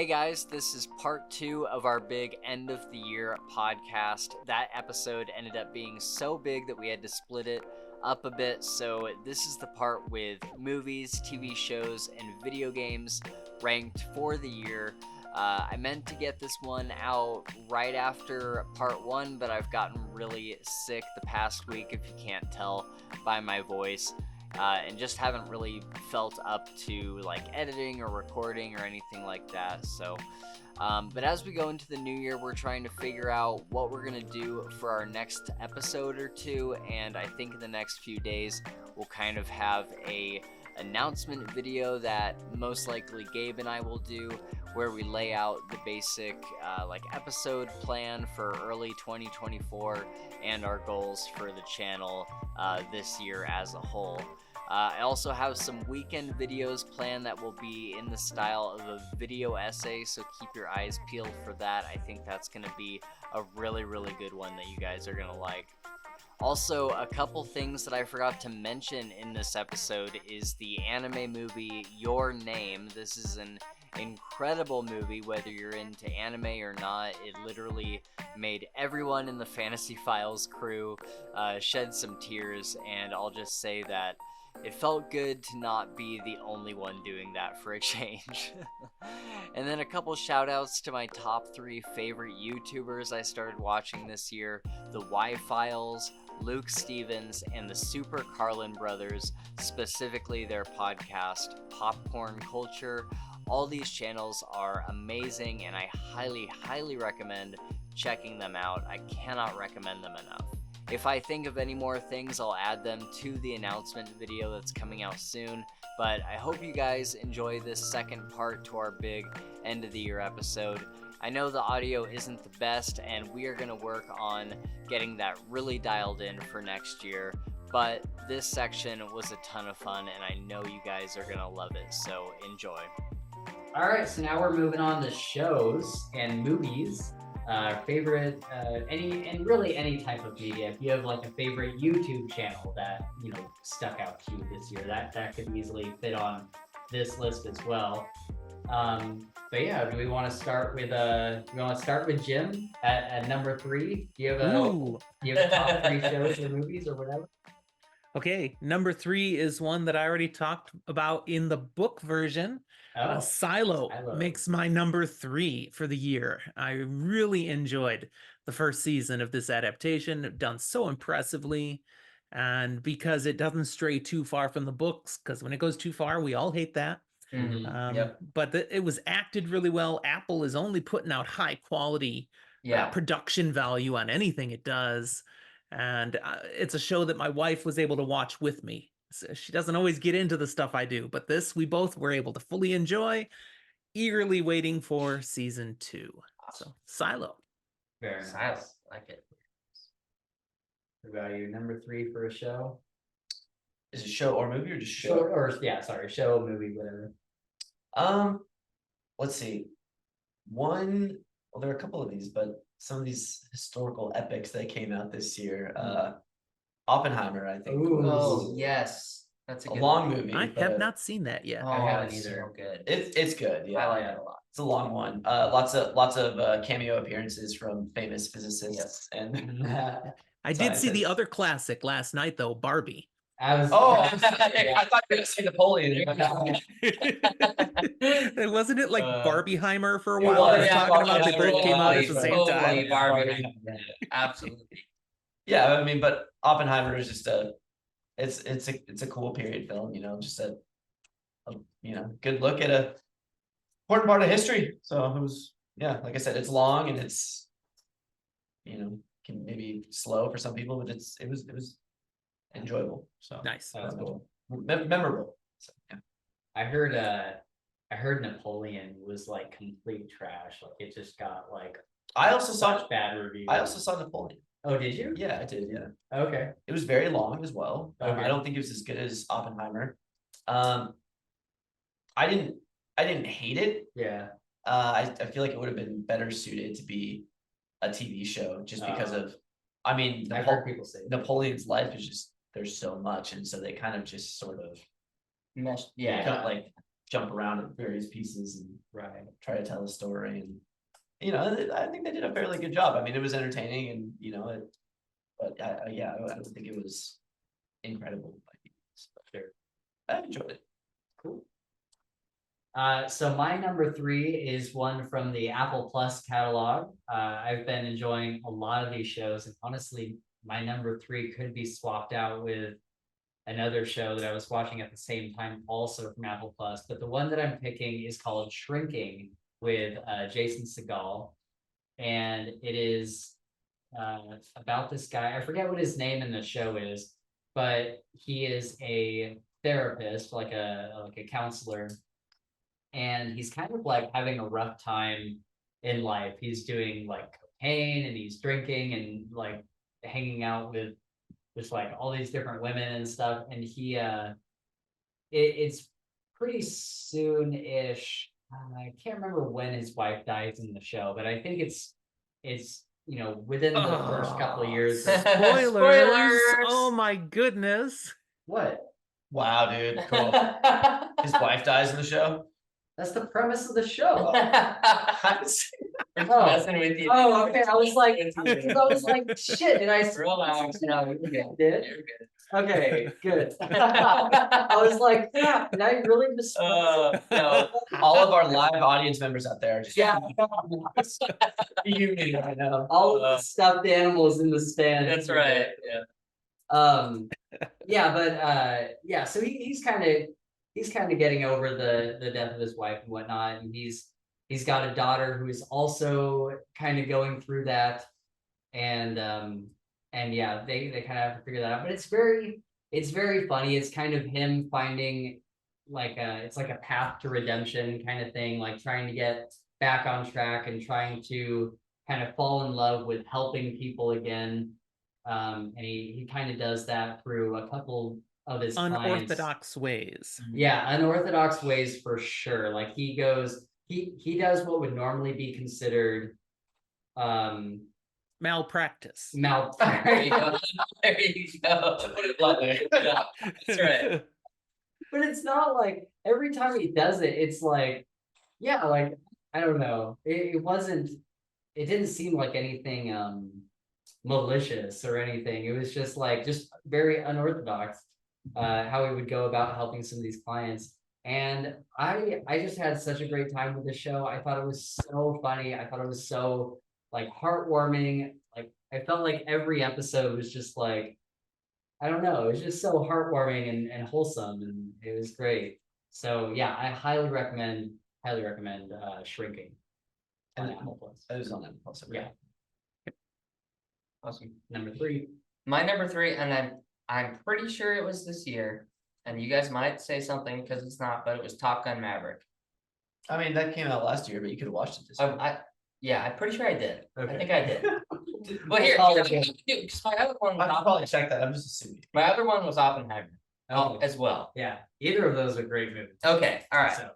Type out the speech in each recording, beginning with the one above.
Hey guys, this is part 2 of our big end of the year podcast. That episode ended up being so big that we had to split it up a bit. So this is the part with movies, TV shows, and video games ranked for the year. I meant to get this one out right after part 1, but I've gotten really sick the past week, if you can't tell by my voice. And just haven't really felt up to like editing or recording or anything like that. So, but as we go into the new year, we're trying to figure out what we're gonna do for our next episode or two. And I think in the next few days, we'll kind of have a announcement video that most likely Gabe and I will do, where we lay out the basic like episode plan for early 2024 and our goals for the channel this year as a whole. I also have some weekend videos planned that will be in the style of a video essay, so keep your eyes peeled for that. I think that's going to be a really, really good one that you guys are going to like. Also, a couple things that I forgot to mention in this episode is the anime movie Your Name. This is an incredible movie, whether you're into anime or not. It literally made everyone in the Fantasy Files crew shed some tears, and I'll just say that it felt good to not be the only one doing that for a change. And then a couple shout outs to my top 3 favorite YouTubers I started watching this year: the Y-Files, Luke Stevens, and the Super Carlin Brothers, specifically their podcast, Popcorn Culture. All these channels are amazing, and I highly, highly recommend checking them out. I cannot recommend them enough. If I think of any more things, I'll add them to the announcement video that's coming out soon. But I hope you guys enjoy this second part to our big end of the year episode. I know the audio isn't the best, and we are going to work on getting that really dialed in for next year. But this section was a ton of fun, and I know you guys are going to love it, so enjoy. All right, so now we're moving on to shows and movies. Favorite, any type of media. If you have like a favorite YouTube channel that stuck out to you this year, that could easily fit on this list as well. But yeah, do we want to start with Jim at number 3? Do you have a top 3 shows or movies or whatever? Okay, number 3 is one that I already talked about in the book version. Silo makes my number 3 for the year. I really enjoyed the first season of this adaptation, done so impressively, and because it doesn't stray too far from the books, because when it goes too far, we all hate that. But it was acted really well. Apple is only putting out high quality production value on anything it does. And it's a show that my wife was able to watch with me. So she doesn't always get into the stuff I do, but this we both were able to fully enjoy, eagerly waiting for season 2. So Silo. Very nice. Like it. What about you? Number 3 for a show? Is it show or movie or just show? Show, movie, whatever. Let's see. Well, there are a couple of these, but some of these historical epics that came out this year. Oppenheimer, I think. Oh yes, that's a long movie. I have not seen that yet. I haven't either. So good. It's good. Yeah, I like it a lot. It's a long one. Lots of cameo appearances from famous physicists and. I did see the other classic last night though, Barbie. I thought you were going to say Napoleon. Wasn't it like Barbieheimer for a while? I was talking about they both came out at the same time. Barbie. Absolutely. Yeah, I mean, but Oppenheimer is just it's a cool period film, just a good look at a important part of history. So it was, like I said, it's long and it's, can maybe slow for some people, but it was enjoyable. So nice. That was cool. Memorable. So, yeah. I heard Napoleon was like complete trash. Like it just got like I also saw bad reviews. I also saw Napoleon. Oh, did you? Yeah, I did. Yeah. Okay. It was very long as well. Okay. I don't think it was as good as Oppenheimer. I didn't hate it. Yeah. I feel like it would have been better suited to be a TV show just because of, I mean, I've heard people say Napoleon's life is just, there's so much, and so they kind of just sort of meshed. Yeah. like jump around at various pieces and Right. try to tell a story. And I think they did a fairly good job. I mean, it was entertaining, and but yeah, I don't think it was incredible by any means, but I enjoyed it. Cool. So my number 3 is one from the Apple Plus catalog. I've been enjoying a lot of these shows, and honestly, my number 3 could be swapped out with another show that I was watching at the same time, also from Apple Plus. But the one that I'm picking is called Shrinking with Jason Segel, and it is about this guy. I forget what his name in the show is, but he is a therapist, like a counselor, and he's kind of like having a rough time in life. He's doing like cocaine and he's drinking and like hanging out with just like all these different women and stuff. And he it's pretty soon-ish. I can't remember when his wife dies in the show, but I think it's within the first couple of years. Spoilers! Oh my goodness! What? Wow, dude, cool. His wife dies in the show. That's the premise of the show. Oh. Messing with you. Oh, okay. I was like, shit. Did I relax? No, you did. You're good. Okay, good. I was like, yeah, did I really just? No, all of our live audience members out there are just Yeah. fuming right now. All of the stuffed animals in the stand. That's right. Yeah. Yeah, but yeah. So he's kind of getting over the death of his wife and whatnot, and he's got a daughter who is also kind of going through that, and yeah, they kind of have to figure that out. But it's very funny. It's kind of him finding it's like a path to redemption kind of thing, like trying to get back on track and trying to kind of fall in love with helping people again. And he kind of does that through a couple of his unorthodox ways. Yeah, unorthodox ways for sure. Like he does what would normally be considered malpractice. There you go. There you go. Put it bluntly. Yeah, that's right. But it's not like every time he does it, it's like, yeah, like I don't know. It didn't seem like anything malicious or anything. It was just very unorthodox how he would go about helping some of these clients. And I just had such a great time with the show. I thought it was so funny. I thought it was so like heartwarming. Like I felt like every episode was just like, I don't know, it was just so heartwarming and wholesome, and it was great. So yeah, I highly recommend Shrinking. And on Apple Plus. It was on Apple Plus. Yeah. Awesome. Number 3. My number 3, and I'm pretty sure it was this year, and you guys might say something because it's not, but it was Top Gun Maverick. I mean, that came out last year, but you could have watched it this year. Yeah, I'm pretty sure I did. Okay. I think I did. Well, here, because my other one was I'll probably check that. I'm just assuming. my other one was Oppenheimer as well. Yeah, either of those are great movies. Okay, all right. So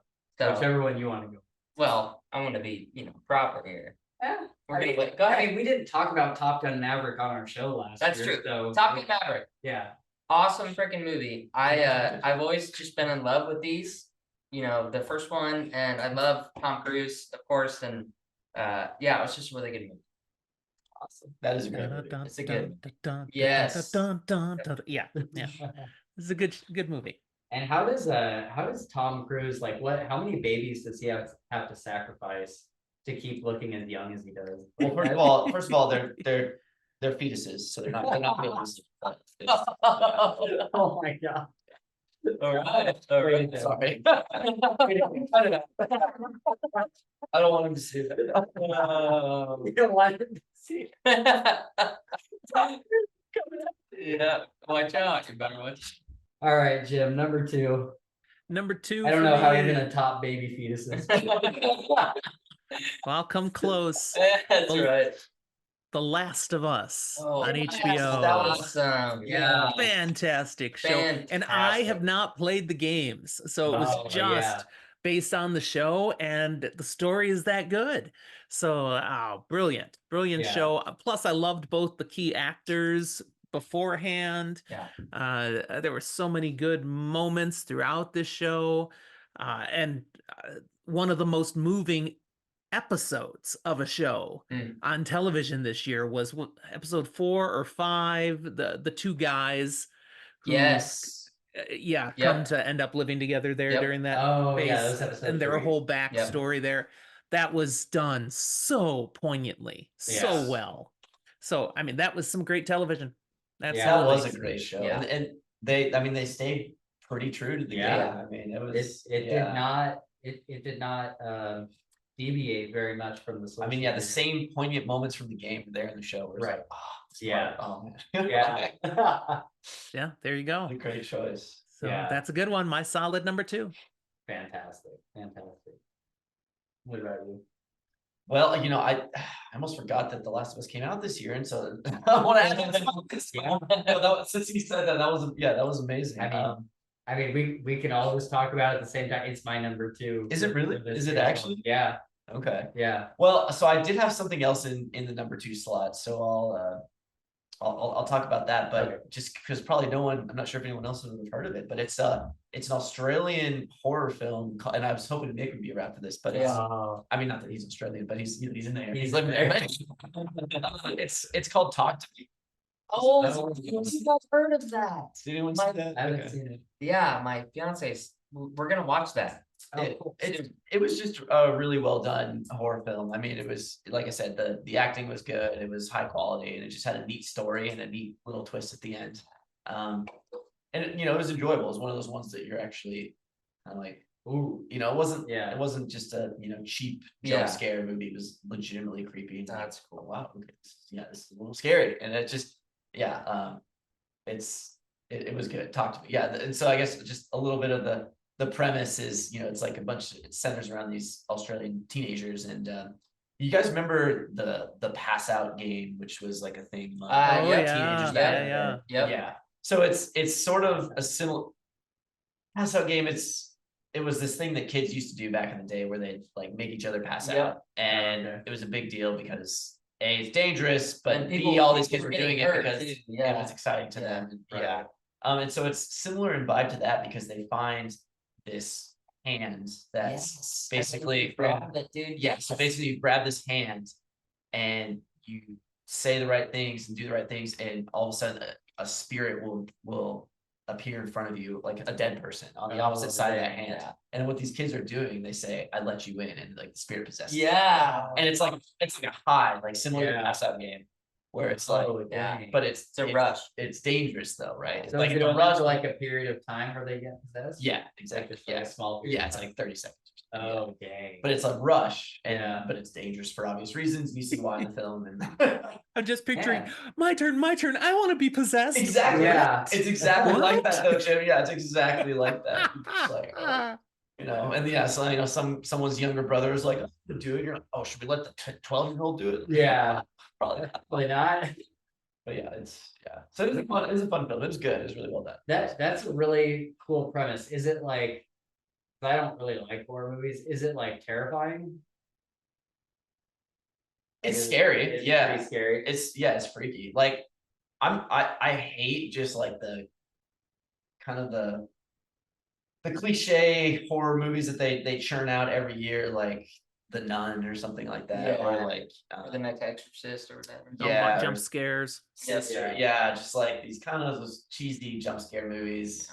whichever one you want to go. Well, I want to be, proper here. Yeah. We're gonna go ahead. I mean, we didn't talk about Top Gun Maverick on our show last That's year. true. So Top Gun Maverick, yeah. awesome freaking movie. I've always just been in love with these. The first one, and I love Tom Cruise, of course, and yeah, it was just a really good movie. Awesome. That is a great movie. It's a good. Yes. Yeah. This is a good movie. And how does Tom Cruise how many babies does he have to sacrifice to keep looking as young as he does? Well, first of all, they're fetuses, so they're not babies. Oh my god. All right. Sorry. I don't want him to see that. You don't want him to see. Yeah, watch out. You better watch. All right, Jim, number 2. Number 2. I don't know how you're gonna top baby fetuses. Well, I'll come close. That's right. The Last of Us on yes, HBO. that was awesome. Yeah. Fantastic show. And I have not played the games, so it was just based on the show, and the story is that good. So, brilliant show. Plus, I loved both the key actors beforehand. Yeah. There were so many good moments throughout this show. and one of the most moving episodes of a show on television this year was episode 4 or 5. The two guys who come to end up living together there during that phase, and their whole backstory there. That was done so poignantly, so well. So I mean, that was some great television. That was a great show, and they stayed pretty true to the game. I mean, it did not deviate very much from the. I mean, the same poignant moments from the game were there in the show. Right. Like, oh man. Yeah, there you go. A great choice. So that's a good one. My solid number 2. Fantastic. What about you? Well, I almost forgot that The Last of Us came out this year, and so I want to add since you said that was amazing. I mean, we can always talk about it at the same time. It's my number 2. Is it really? Is it actually? Yeah. Okay. Yeah. Well, so I did have something else in the number 2 slot, so I'll talk about that, but just because probably I'm not sure if anyone else would have heard of it, but it's an Australian horror film, and I was hoping to make him be around for this, but I mean, not that he's Australian, but he's in there. He's living there. It's called Talk to Me. Oh, I've heard of that. Did anyone see that? I haven't seen it. Yeah, my fiance's. We're gonna watch that. It was just a really well done horror film. I mean, it was, like I said, the acting was good. It was high quality, and it just had a neat story and a neat little twist at the end. And it was enjoyable. It was one of those ones that you're actually kind of like, ooh, it wasn't just a cheap jump scare movie. It was legitimately creepy. And that's cool. Oh, wow, okay. This is a little scary, and it just it was good. Talk to me. And so I guess just a little bit of the premise is, it's like it centers around these Australian teenagers, and you guys remember the pass out game, which was like a thing teenagers yeah. So it's sort of a similar pass out game. It was this thing that kids used to do back in the day where they'd like make each other pass out, and it was a big deal because A, it's dangerous, but B, all these kids were doing it because it was exciting to them. And so it's similar in vibe to that, because they find this hand that's basically grab it, dude. So basically you grab this hand and you say the right things and do the right things, and all of a sudden a spirit will appear in front of you, like a dead person on the opposite side of that hand. And what these kids are doing, they say, "I let you in," and like the spirit possesses you. And it's like a high, like similar to the pass out game, where it's like, but it's a rush. It's dangerous though, right? So like it's a rush, like a period of time where they get possessed. Yeah, exactly. Like a small period. It's like 30 seconds. Oh, dang. But it's a rush, and but it's dangerous for obvious reasons. You see why in the film, and I'm just picturing my turn. I want to be possessed. Exactly. Yeah, it's exactly like that, though, Jim. Yeah, it's exactly like that. It's like, and someone's younger brother is like, do it. You're like, oh, should we let the 12-year-old do it? Yeah, probably not. But so it was a fun film. It was good. It was really well done. That's a really cool premise. Is it like? I don't really like horror movies. Is it like terrifying? It's scary. It's pretty scary. It's freaky. Like I hate just like the kind of the cliche horror movies that they churn out every year, like The Nun or something like that, or like The Next Exorcist or whatever. Jump scares. Just like these kind of those cheesy jump scare movies.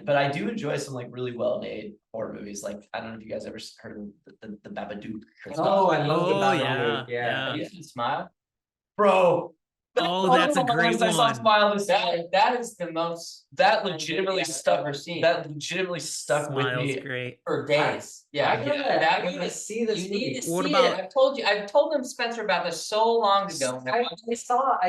But I do enjoy some like really well made horror movies. Like, I don't know if you guys ever heard of the Babadook. I love the Babadook. Yeah. Have you seen Smile? Bro. Oh, that's a great one. I saw Smile that is the most that legitimately stuck. That legitimately stuck Smile's with me great for days. I gotta see this. You need to What see about- it. I've told them, Spencer, about this so long ago. I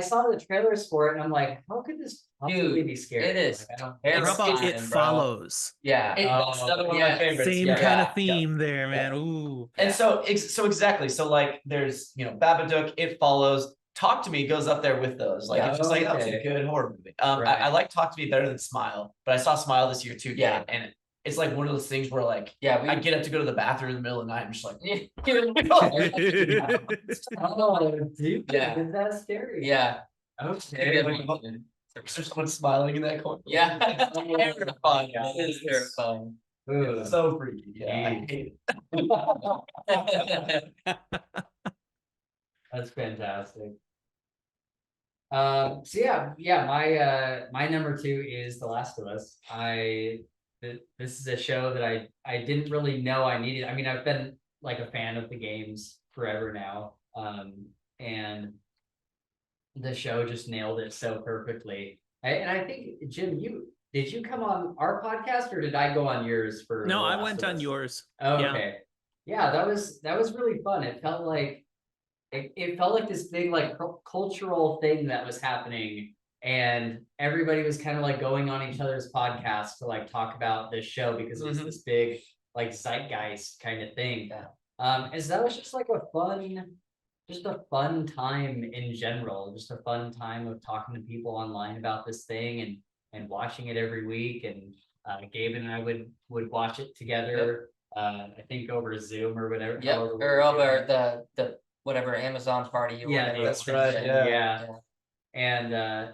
saw the trailers for it, and I'm like, how could this possibly be scary? It is. How about It Follows? Yeah, that's another one of my favorites. Same kind of theme there, man. Ooh. And so exactly. So like, there's Babadook, It Follows. Talk to Me goes up there with those. Like, it's just like, that was a good horror movie. I like Talk to Me better than Smile, but I saw Smile this year too. And it's like one of those things where like, I get up to go to the bathroom in the middle of the night. I'm just like, Dude, is that scary? Yeah. Okay. There's someone smiling in that corner. Yeah. Terrifying. It is terrifying. Ooh, It's so freaky. Yeah, I hate it. that's fantastic. So yeah, my number two is The Last of Us. This is a show that I didn't really know I needed. I mean, I've been like a fan of the games forever now. And the show just nailed it so perfectly. And I think, Jim, did you come on our podcast or did I go on yours for No, The I Last went of on Us? yours. Oh, Yeah. okay. Yeah, that was really fun. It felt like it felt like this big like cultural thing that was happening, and everybody was kind of like going on each other's podcasts to like talk about this show because it was this big like zeitgeist kind of thing. And so that was just like a fun time in general, just a fun time of talking to people online about this thing and watching it every week. And Gabe and I would watch it together. I think over Zoom or whatever. Yep, however we or were over doing it. the whatever Amazon party or Yeah, whatever. that's right, yeah. And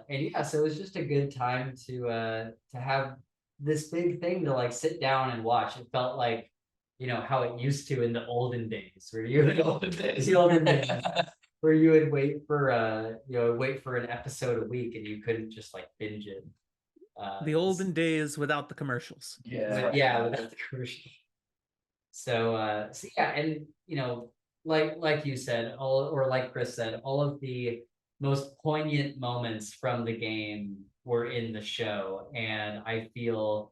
yeah, so it was just a good time to have this big thing to like sit down and watch. It felt like, you know, how it used to in the olden days where you would The olden days. the olden days where you would wait for an episode a week and you couldn't just like binge it. The olden days without the commercials. Yeah. Without the commercial. So yeah, and you know, like you said, or like Chris said, all of the most poignant moments from the game were in the show, and I feel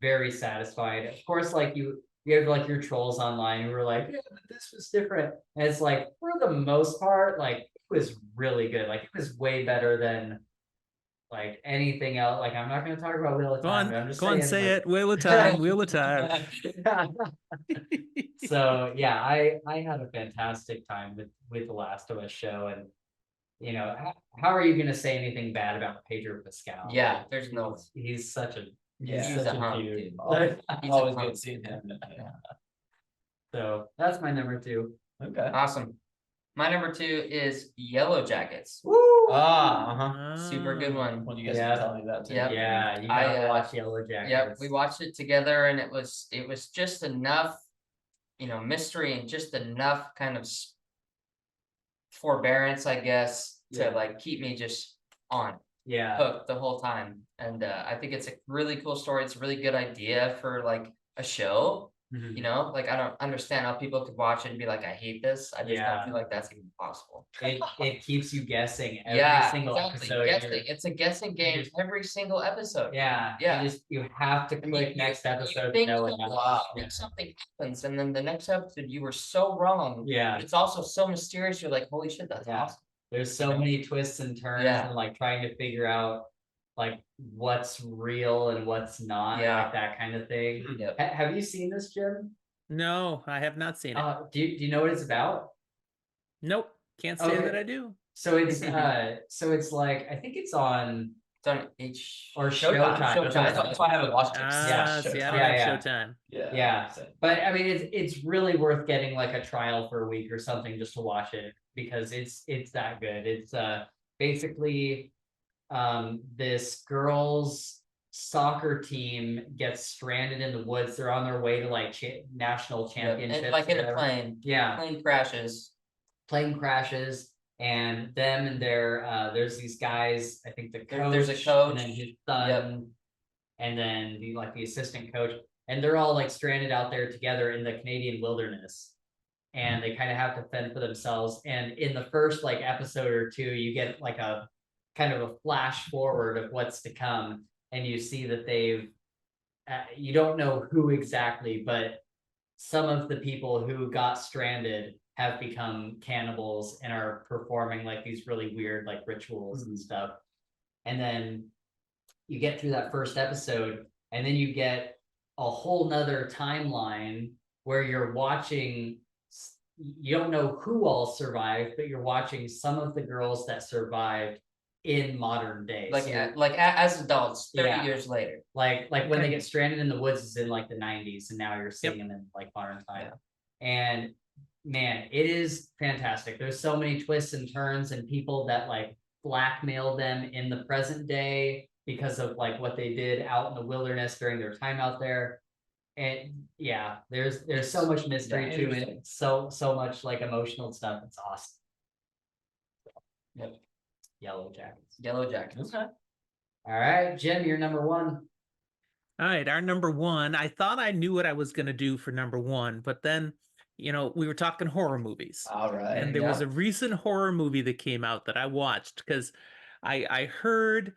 very satisfied. Of course, like you have like your trolls online who were like, yeah, but this was different. And it's like, for the most part, like it was really good. Like it was way better than like anything else. Like I'm not gonna talk about Wheel of Time, but I'm just Go on, saying, say like, it. Wheel of Time, Wheel of Time. So yeah, I had a fantastic time with the Last of Us show, and you know, how are you gonna say anything bad about Pedro Pascal? Yeah, there's no. He's such a Yeah. He's a hunk, dude. dude. Always, He's a always hunk. good seeing him. Yeah. So that's my number two. Okay. Awesome. My number two is Yellow Jackets. Woo! Super good one. Well, you guys Yeah. can tell me that too. Yep. Yeah, you I, gotta watch Yellow Jackets. Yep, we watched it together and it was just enough, you know, mystery and just enough kind of forbearance, I guess, to like keep me just on Yeah. hooked the whole time. And I think it's a really cool story. It's a really good idea for like a show. Mhm. You know, like I don't understand how people could watch it and be like, I hate this. I just Yeah. don't feel like that's even possible. It keeps you guessing every Yeah, single exactly. episode. Guessing. It's a guessing game just- every single episode. Yeah. Yeah. You have to And click next episode to think know what something- happens. you think something happens, and then the next episode you were so wrong. Yeah. It's also so mysterious. You're like, holy shit, that's Yeah. awesome. There's so You know? many twists and turns Yeah. and like trying to figure out like what's real and what's not, Yeah. like that kind of thing. Yep. Have you seen this, Jim? No, I have not seen it. Do you know what it's about? Nope. Can't say Okay. that I do. So it's like I think it's on It's on H or Showtime. Showtime. That's why I haven't watched it. Ah, see, I don't Yeah, have yeah. Showtime. Yeah. So, But I mean, it's really worth getting like a trial for a week or something just to watch it because it's that good. It's basically this girls soccer team gets stranded in the woods. They're on their way to like national championships. And like in or a whatever. plane. Yeah, Plane crashes. plane crashes, and them and there's these guys. I think the coach, There's a coach. and then his son, Yep. and then the assistant coach, and they're all like stranded out there together in the Canadian wilderness, and they kind of have to fend for themselves. And in the first like episode or two, you get like a kind of a flash forward of what's to come, and you see that you don't know who exactly, but some of the people who got stranded have become cannibals and are performing like these really weird like rituals and stuff. And then you get through that first episode, and then you get a whole nother timeline where you're watching, you don't know who all survived, but you're watching some of the girls that survived in modern day. Like So, as adults, 30 Yeah. years later. like when they Okay. get stranded in the woods is in like the 90s, and now you're seeing them in like modern time. And man, it is fantastic. There's so many twists and turns and people that like blackmail them in the present day because of like what they did out in the wilderness during their time out there. And yeah, there's so much mystery Yeah, to it, so much like emotional stuff. It's awesome. Yep. Yellow Jackets. Yellow Jackets. Okay. All right, Jim, you're number one. All right, our number one. I thought I knew what I was going to do for number one, but then, we were talking horror movies. All right. And there was a recent horror movie that came out that I watched because I heard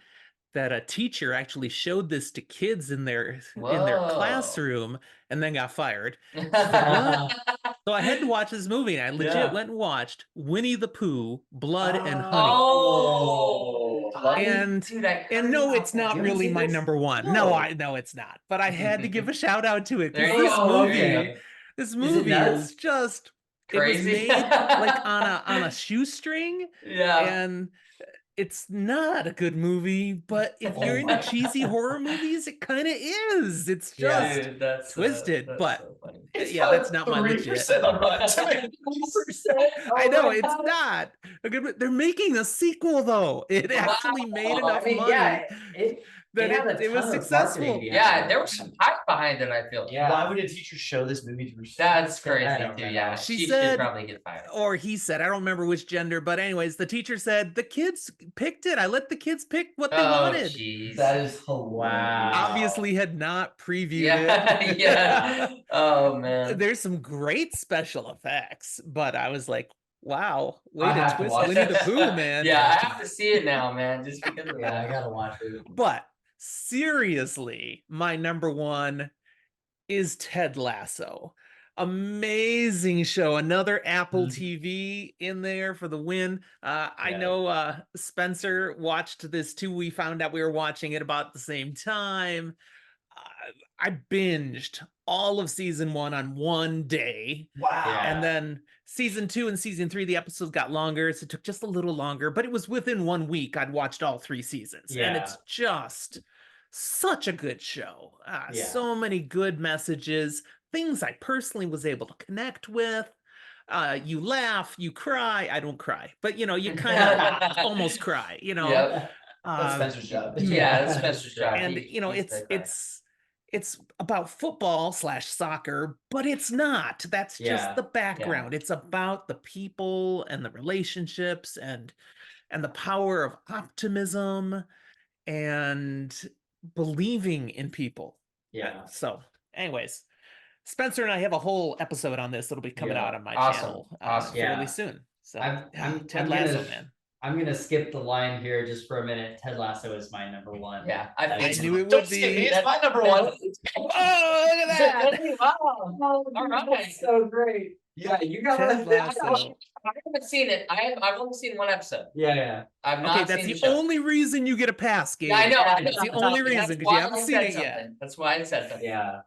that a teacher actually showed this to kids in their Whoa. classroom and then got fired. What? So I had to watch this movie, and I legit Yeah. went and watched Winnie the Pooh, Blood and Honey. Oh, And dude, I and heard no, about it's that. not You haven't really seen my this? number one. No. No, it's not. But I had to give a shout out to it There because you this go. movie, Okay. this it movie nuts? is just Crazy. It was made like on a shoestring, Yeah. and it's not a good movie, but if you're into cheesy horror movies, it kind of is. It's Yeah. just Dude, that's twisted, that's but so funny. yeah, that's not my legit. 3% on Rotten Tomatoes. I know it's not a good. They're making a sequel though. It actually made Wow. enough I mean, money yeah, it that had a it was ton of successful. marketing behind Yeah, it. there was some hype behind it, I feel. Yeah. Why would a teacher show this movie to her That's crazy I don't too. remember. Yeah, She she said- should probably get fired. Or he said, I don't remember which gender, but anyways, the teacher said the kids picked it. I let the kids pick what they Oh, wanted. jeez. That is hilarious. Wow. Obviously, had not previewed Yeah, it. yeah. Oh man. There's some great special effects, but I was like, wow, way I to have to twist watch Winnie the it. Pooh, man. Yeah, I have to see it now, man. Just because of Yeah, I that. gotta watch it. But seriously, my number one is Ted Lasso. Amazing show. Another Apple TV in there for the win. I Yeah. know Spencer watched this too. We found out we were watching it about the same time. I binged all of season 1 on one day. Wow. Yeah. And then season 2 and season 3, the episodes got longer. So it took just a little longer, but it was within 1 week. I'd watched all 3 seasons. And Yeah. it's just such a good show. Yeah. So many good messages, things I personally was able to connect with. You laugh, you cry. I don't cry, but you kind of almost cry, Yep. That's Um, Spencer's job. Yeah, that's Spencer's job. and He- he's it's the guy. it's about football / soccer, but it's not. That's Yeah, just the background. It's about the people and the relationships and the power of optimism and believing in people. Yeah. So, anyways, Spencer and I have a whole episode on this that'll be coming Yeah. out on my Awesome. channel Awesome. fairly Yeah. soon. So, I'm Ted gonna- Lasso, man. I'm gonna skip the line here just for a minute. Ted Lasso is my number one. Yeah, I That's- knew it Don't would skip me. be. It's my number one. Oh, look at that! All right. That's so great. Yeah, you got Ted it. Lasso. I haven't seen it. I've only seen one episode. Yeah. I've not Okay, that's seen the show. only reason you get a pass, Gabe. Yeah, I know. That's the only reason, That's 'cause you why haven't I seen said it yet. something. That's why I said something. Yeah.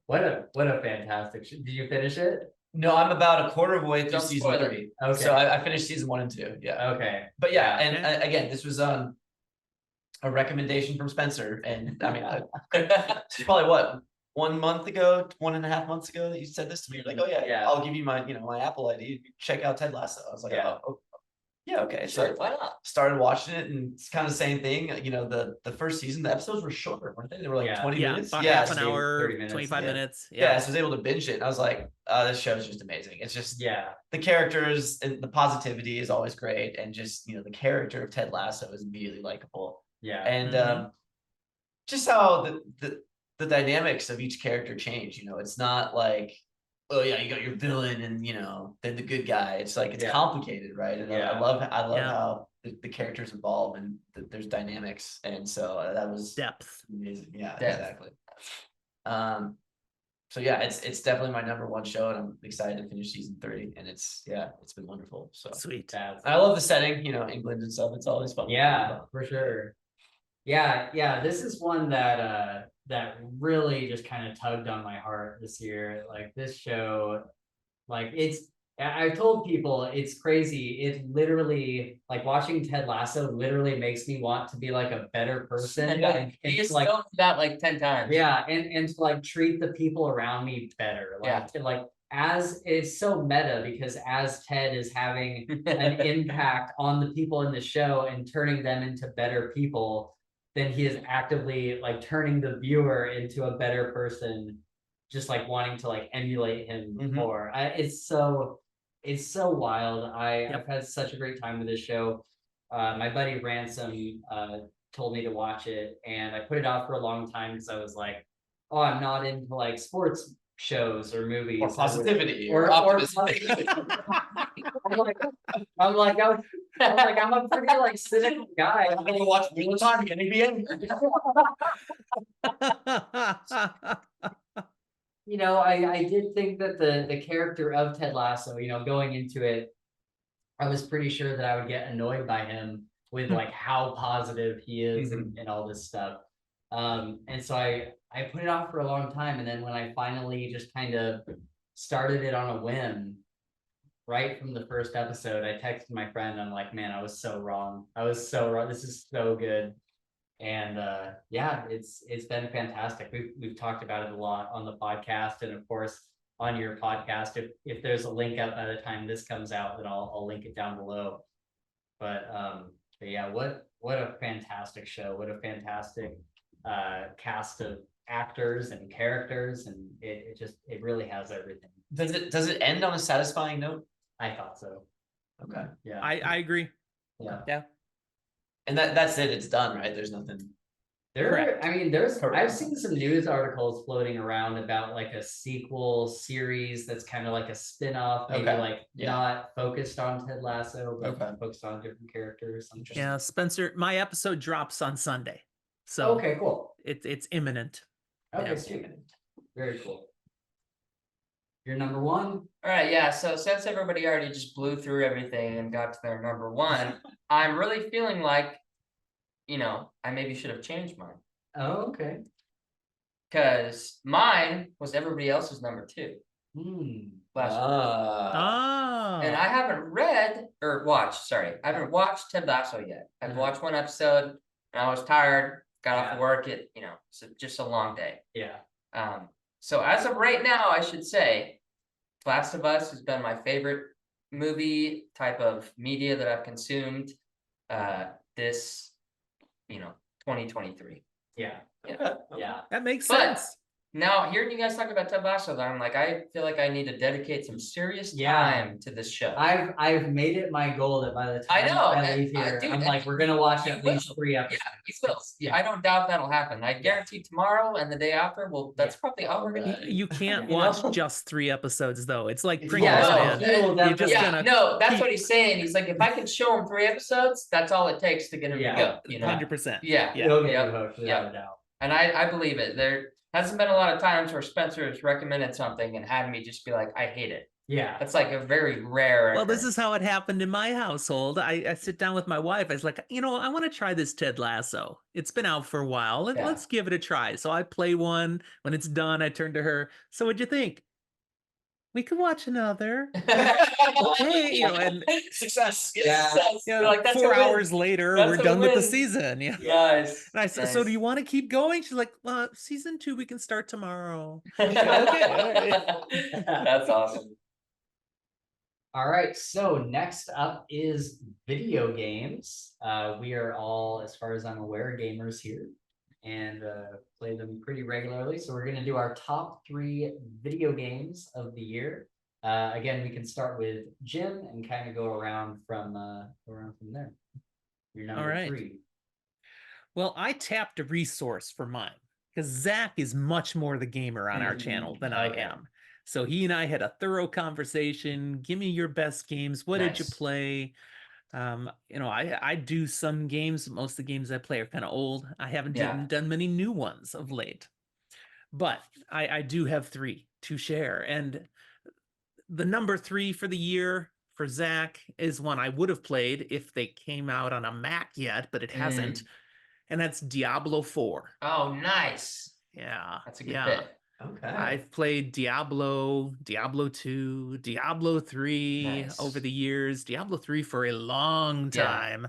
What a fantastic show. Did you finish it? No, I'm about a quarter of the way through Don't season spoil it. 3. Okay. So I finished season 1 and 2. Yeah. Okay. But yeah, Yeah. and Okay. again, this was a recommendation from Spencer, and I mean, it's probably what 1.5 months ago that you said this to me. You're like, oh yeah, Yeah. I'll give you my my Apple ID. Check out Ted Lasso. I was like, Yeah. oh, yeah, okay. Sure, So why not? started watching it, and it's kind of the same thing. The first season, the episodes were shorter, weren't they? They were like Yeah. 20 Yeah, minutes. about Yeah, half an so- hour, 30 minutes, 25 yeah. minutes. yeah. So I was able to binge it, and I was like, oh, this show is just amazing. It's just Yeah. the characters and the positivity is always great, and just the character of Ted Lasso is immediately likable, Yeah. and Mhm. just how the dynamics of each character change. It's not like, oh yeah, you got your villain and then the good guy. It's like it's Yeah. complicated, right? And Yeah. I love Yeah. how the characters evolve and there's dynamics, and so that was Depth. amazing. Yeah, Depth. exactly. So yeah, it's definitely my number one show, and I'm excited to finish season 3. And it's been wonderful. So Sweet. That's- I love the setting, England and stuff. It's always fun. Yeah, for sure. Yeah, this is one that that really just kind of tugged on my heart this year. Like this show, like I've told people it's crazy. It literally, like watching Ted Lasso literally makes me want to be like a better person. and You just like filmed that like 10 times. yeah, and to like treat the people around me better. Like Yeah. to, like as it's so meta because as Ted is having an impact on the people in the show and turning them into better people, then he is actively like turning the viewer into a better person just like wanting to like emulate him Mhm. more. It's so wild. I've had such a great time with this show. My buddy Ransom told me to watch it, and I put it off for a long time because I was like, oh, I'm not into like sports shows or movies Or positivity or optimism. I'm like I'm a pretty like cynical guy. I'm gonna watch real time NBA. You know, I did think that the character of Ted Lasso, you know, going into it, I was pretty sure that I would get annoyed by him with like how positive he is and all this stuff. And so I put it off for a long time, and then when I finally just kind of started it on a whim, right from the first episode, I texted my friend. I'm like, man, I was so wrong. I was so wrong. This is so good. And yeah, it's been fantastic. We've talked about it a lot on the podcast, and of course on your podcast. If there's a link up by the time this comes out, then I'll link it down below. But yeah, what a fantastic show! What a fantastic cast of actors and characters, and it really has everything. Does it end on a satisfying note? I thought so. Okay. Yeah. I agree. Yeah. And that's it. It's done, right? There's nothing. I mean, I've seen some news articles floating around about like a sequel series that's kind of like a spin-off, maybe not focused on Ted Lasso, but focused on different characters. Yeah, Spencer, my episode drops on Sunday. So okay, cool. It's imminent. Okay, it's imminent. Very cool. Your number one? All right, yeah. So since everybody already just blew through everything and got to their number one, I'm really feeling like, you know, I maybe should have changed mine. Oh, okay. Because mine was everybody else's number two. Last week. And I haven't read or watched, sorry. I haven't watched Ted Lasso yet. I've watched one episode and I was tired, got off of work. It's just a long day. Yeah. So as of right now, I should say, Last of Us has been my favorite movie type of media that I've consumed this, 2023. Yeah. That makes sense. Now, hearing you guys talk about Ted Lasso, I'm like, I feel like I need to dedicate some serious time to this show. I've made it my goal that by the time I leave here, I'm like, we're gonna watch at least 3 episodes. Yeah, you will. Yeah. I don't doubt that'll happen. I guarantee tomorrow and the day after, that's probably all we're gonna do. You can't watch just 3 episodes though. It's like Pringles, man. No, that's what he's saying. He's like, if I can show him 3 episodes, that's all it takes to get him to go. 100%. Yeah. Without a doubt. And I believe it. There hasn't been a lot of times where Spencer has recommended something and had me just be like, I hate it. Yeah. That's like a very rare Well, this is how it happened in my household. I sit down with my wife. I was like, I want to try this Ted Lasso. It's been out for a while. Let's give it a try. So I play one. When it's done, I turn to her. So what'd you think? We could watch another. Okay, and success. Like, that's 4 hours later, we're done with the season. Yeah. Yes. And I said, so do you want to keep going? She's like, well, season 2, we can start tomorrow. Okay. That's awesome. All right, so next up is video games. We are all, as far as I'm aware, gamers here and play them pretty regularly. So we're going to do our top 3 video games of the year. Again, we can start with Jim and kind of go around from there. Your number 3. Well, I tapped a resource for mine because Zach is much more the gamer on our channel than I am. So he and I had a thorough conversation. Give me your best games. What did you play? I do some games. Most of the games I play are kind of old. I haven't done many new ones of late, but I do have 3 to share. And the number 3 for the year for Zach is one I would have played if they came out on a Mac yet, but it hasn't. And that's Diablo 4. Oh, nice. Yeah. That's a good pick. Okay. I've played Diablo 2, Diablo 3 over the years, Diablo 3 for a long time.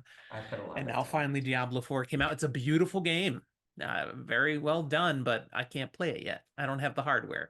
And now finally Diablo 4 came out. It's a beautiful game. Very well done, but I can't play it yet. I don't have the hardware.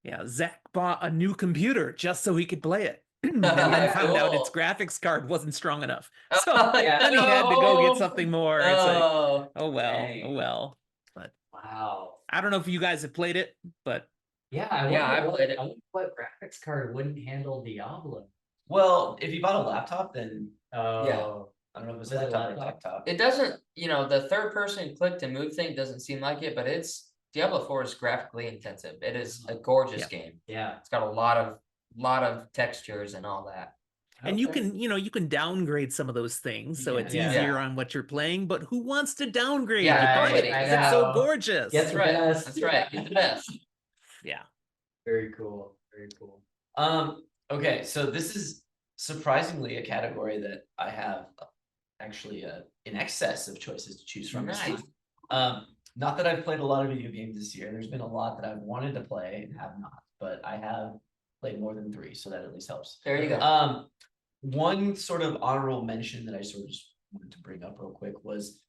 Yeah, Zach bought a new computer just so he could play it. And then found out its graphics card wasn't strong enough. So then he had to go get something more. It's like, oh well. But wow. I don't know if you guys have played it, but Yeah, I played it. I wonder what graphics card wouldn't handle Diablo. Well, if you bought a laptop, then Yeah. I don't know if it's Was it laptop or laptop? desktop. It doesn't, the third person click to move thing doesn't seem like it, but it's Diablo 4 is graphically intensive. It is a gorgeous game. Yeah. It's got a lot of textures and all that. And you can downgrade some of those things, so it's Yeah. easier on what you're playing. But who wants to downgrade? Yeah, You buy it I because it's so know. gorgeous. Yes. That's right. best. That's right. It's the best. Yeah. Very cool. Very cool. Okay, so this is surprisingly a category that I have actually in excess of choices to choose from. Nice. Not that I've played a lot of video games this year. There's been a lot that I've wanted to play and have not, but I have played more than 3, so that at least helps. There you go. One sort of honorable mention that I sort of just wanted to bring up real quick was,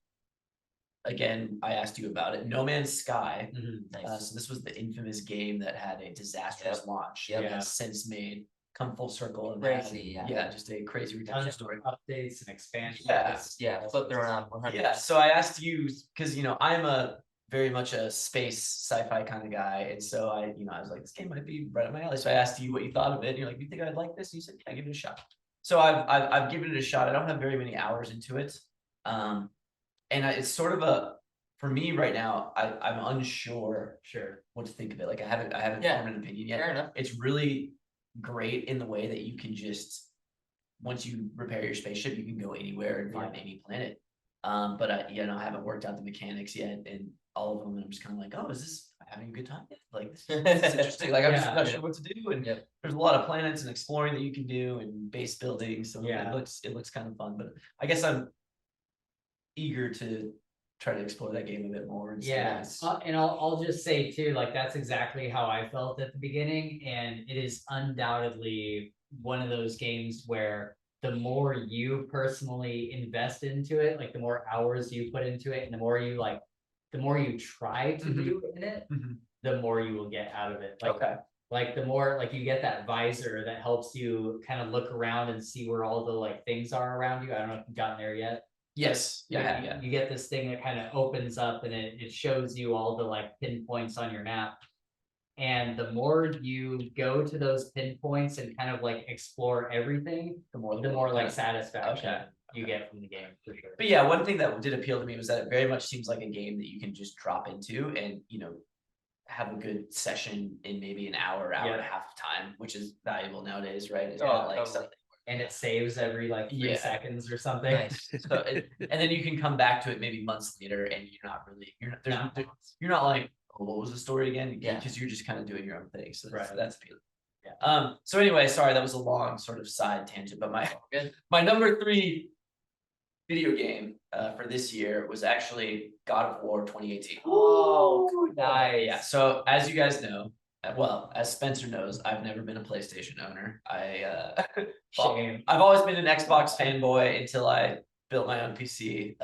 again, I asked you about it, No Man's Sky. Nice. So this was the infamous game that had a disastrous launch. Yep. It has since made come full circle and Crazy, yeah. just a crazy redemption story. Updates and expansions. Yeah. Flip it around 100. Yeah, so I asked you because I'm a very much a space sci-fi kind of guy, and so I was like, this game might be right up my alley. So I asked you what you thought of it. And you're like, you think I'd like this? And you said, yeah, give it a shot. So I've given it a shot. I don't have very many hours into it, and it's sort of for me right now. I'm unsure what to think of it. Like I haven't formed an opinion yet. Fair enough. It's really great in the way that you can just, once you repair your spaceship, you can go anywhere and find any planet. But I haven't worked out the mechanics yet, and all of them, and I'm just kind of like, oh, is this having a good time? Like this is interesting. Like I'm just not sure what to do, and there's a lot of planets and exploring that you can do and base building. So it looks kind of fun. But I guess I'm eager to try to explore that game a bit more. And and I'll just say too, like that's exactly how I felt at the beginning, and it is undoubtedly one of those games where the more you personally invest into it, like the more hours you put into it, and the more you try to do in it, the more you will get out of it. Like the more like you get that visor that helps you kind of look around and see where all the like things are around you. I don't know if you've gotten there yet. Yes. Yeah. You get this thing that kind of opens up and it shows you all the like pinpoints on your map. And the more you go to those pinpoints and kind of like explore everything, the more like satisfaction you get from the game for sure. But yeah, one thing that did appeal to me was that it very much seems like a game that you can just drop into and have a good session in maybe an hour and a half of time, which is valuable nowadays, right? It's not like something. And it saves every like 3 seconds or something. Nice. So and then you can come back to it maybe months later, and you're not like, oh, what was the story again? Because you're just kind of doing your own thing. So that's appealing. Yeah. So anyway, sorry, that was a long sort of side tangent, but my number 3 video game for this year was actually God of War 2018. Oh, nice. Yeah. So as you guys know, well, as Spencer knows, I've never been a PlayStation owner. Shame. I've always been an Xbox fanboy until I built my own PC.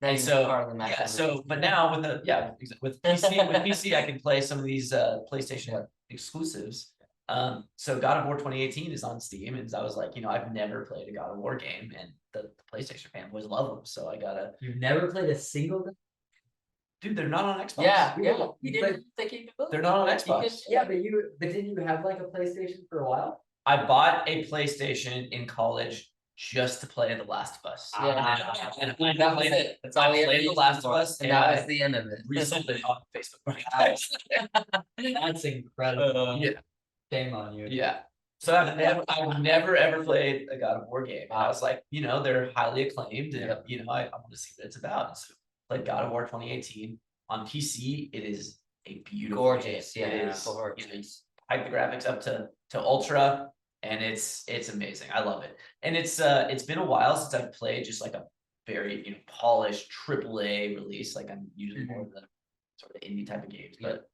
And so but now with PC, I can play some of these PlayStation exclusives. So God of War 2018 is on Steam, and I was like, I've never played a God of War game, and the PlayStation fanboys love them. So I gotta. You've never played a single? Dude, they're not on Xbox. Yeah. You didn't think you could. They're not on Xbox. Yeah, but didn't you have like a PlayStation for a while? I bought a PlayStation in college just to play The Last of Us. And that was it. That's all I played The Last of Us, and that was the end of it. Recently on Facebook. That's incredible. Yeah. Shame on you. Yeah. So I've never ever played a God of War game. And I was like, they're highly acclaimed, and I want to see what it's about. So played God of War 2018 on PC. It is a beautiful gorgeous game. Yeah, it is gorgeous. Hype the graphics up to ultra, and it's amazing. I love it. And it's been a while since I've played just like a very polished AAA release. Like I'm usually more of the sort of indie type of games, but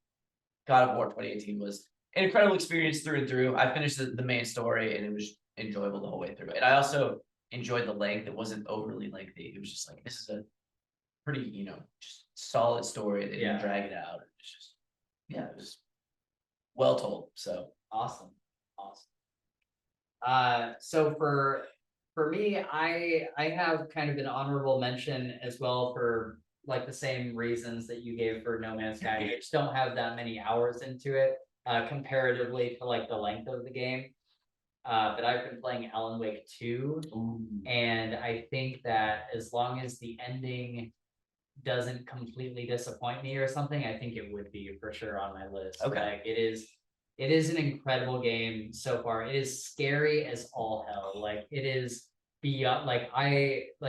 God of War 2018 was an incredible experience through and through. I finished the main story, and it was enjoyable the whole way through. And I also enjoyed the length. It wasn't overly lengthy. It was just like, this is a pretty, just solid story. They didn't drag it out. It's just, it was well told. So awesome. So for me, I have kind of an honorable mention as well for like the same reasons that you gave for No Man's Sky. I just don't have that many hours into it. comparatively to like the length of the game. But I've been playing Alan Wake 2, and I think that as long as the ending doesn't completely disappoint me or something, I think it would be for sure on my list. Okay. Like it is an incredible game so far. It is scary as all hell. Like it is beyond like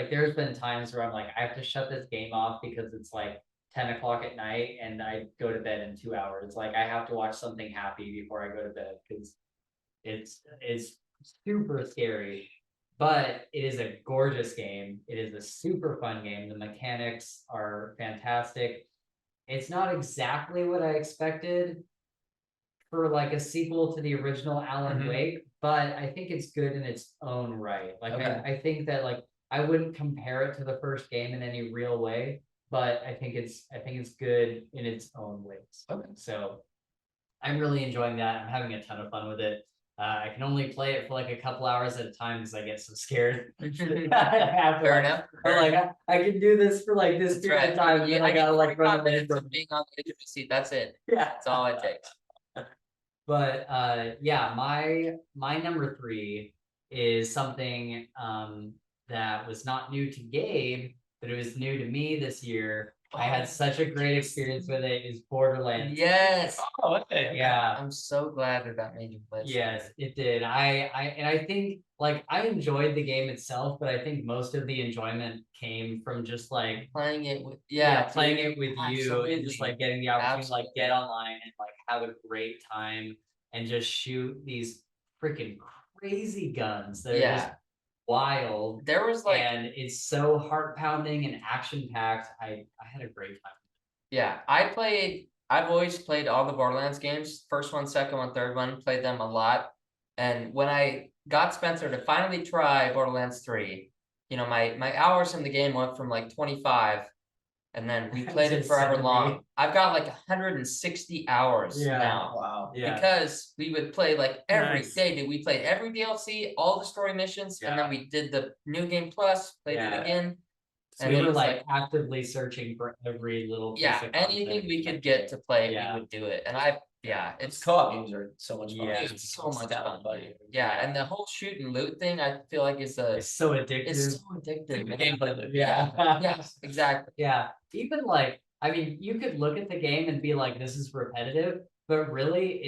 there's been times where I'm like, I have to shut this game off because it's like 10 o'clock at night and I go to bed in 2 hours. Like I have to watch something happy before I go to bed because it's super scary. But it is a gorgeous game. It is a super fun game. The mechanics are fantastic. It's not exactly what I expected for like a sequel to the original Alan Wake, but I think it's good in its own right. Like I think that like I wouldn't compare it to the first game in any real way, but I think it's good in its own ways. Okay. So I'm really enjoying that. I'm having a ton of fun with it. I can only play it for like a couple hours at a time because I get so scared. Fair enough. But like I can do this for like this period of time, and then I gotta like run away from being on the edge of the seat. That's it. Yeah, that's all it takes. But yeah, my number 3 is something that was not new to Gabe, but it was new to me this year. I had such a great experience with it. Is Borderlands. Yes. Oh, okay. Yeah. I'm so glad that made you play. Yes, it did. I think like I enjoyed the game itself, but I think most of the enjoyment came from just like playing it with playing it with you and just like getting the opportunity to like get online and like have a great time and just shoot these freaking crazy guns that are just wild. There was like, and it's so heart pounding and action packed. I had a great time. Yeah, I've always played all the Borderlands games. First one, second one, third one, played them a lot. And when I got Spencer to finally try Borderlands 3, you know, my hours in the game went from like 25, and then we played it forever long. I've got like 160 hours now. Wow. Yeah. Because we would play like every day. We played every DLC, all the story missions, and then we did the new game plus, played it again. So and we were like actively searching for every little piece of anything we could get to play, we would do it. And it's co-op games are so much fun. Yeah, it's so much fun. Yeah, and the whole shoot and loot thing, I feel like it's so addictive. It's so addictive. Gameplay loop. Yeah. Yes, exactly. Yeah. Even like, I mean, you could look at the game and be like, this is repetitive, but really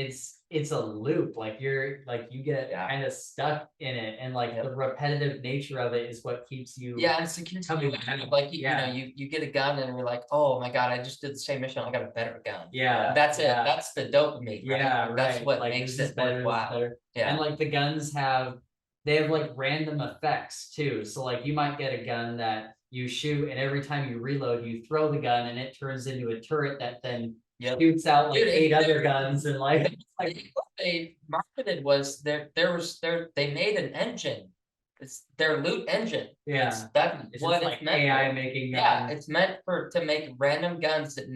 it's a loop. Like you get kind of stuck in it, and like the repetitive nature of it is what keeps you. Yeah, and it's a continuing. Like you know, you get a gun and you're like, oh my god, I just did the same mission. I got a better gun. Yeah, that's it. That's the dopamine. Right? Yeah, right. That's what like, makes it better. Wow. Yeah, and like the guns have like random effects too. So like you might get a gun that you shoot, and every time you reload, you throw the gun, and it turns into a turret that then shoots out like 8 other guns, and like what they marketed was they made an engine. It's their loot engine. Yeah, it's what like it's meant AI for. making guns. Yeah, it's meant to make random guns that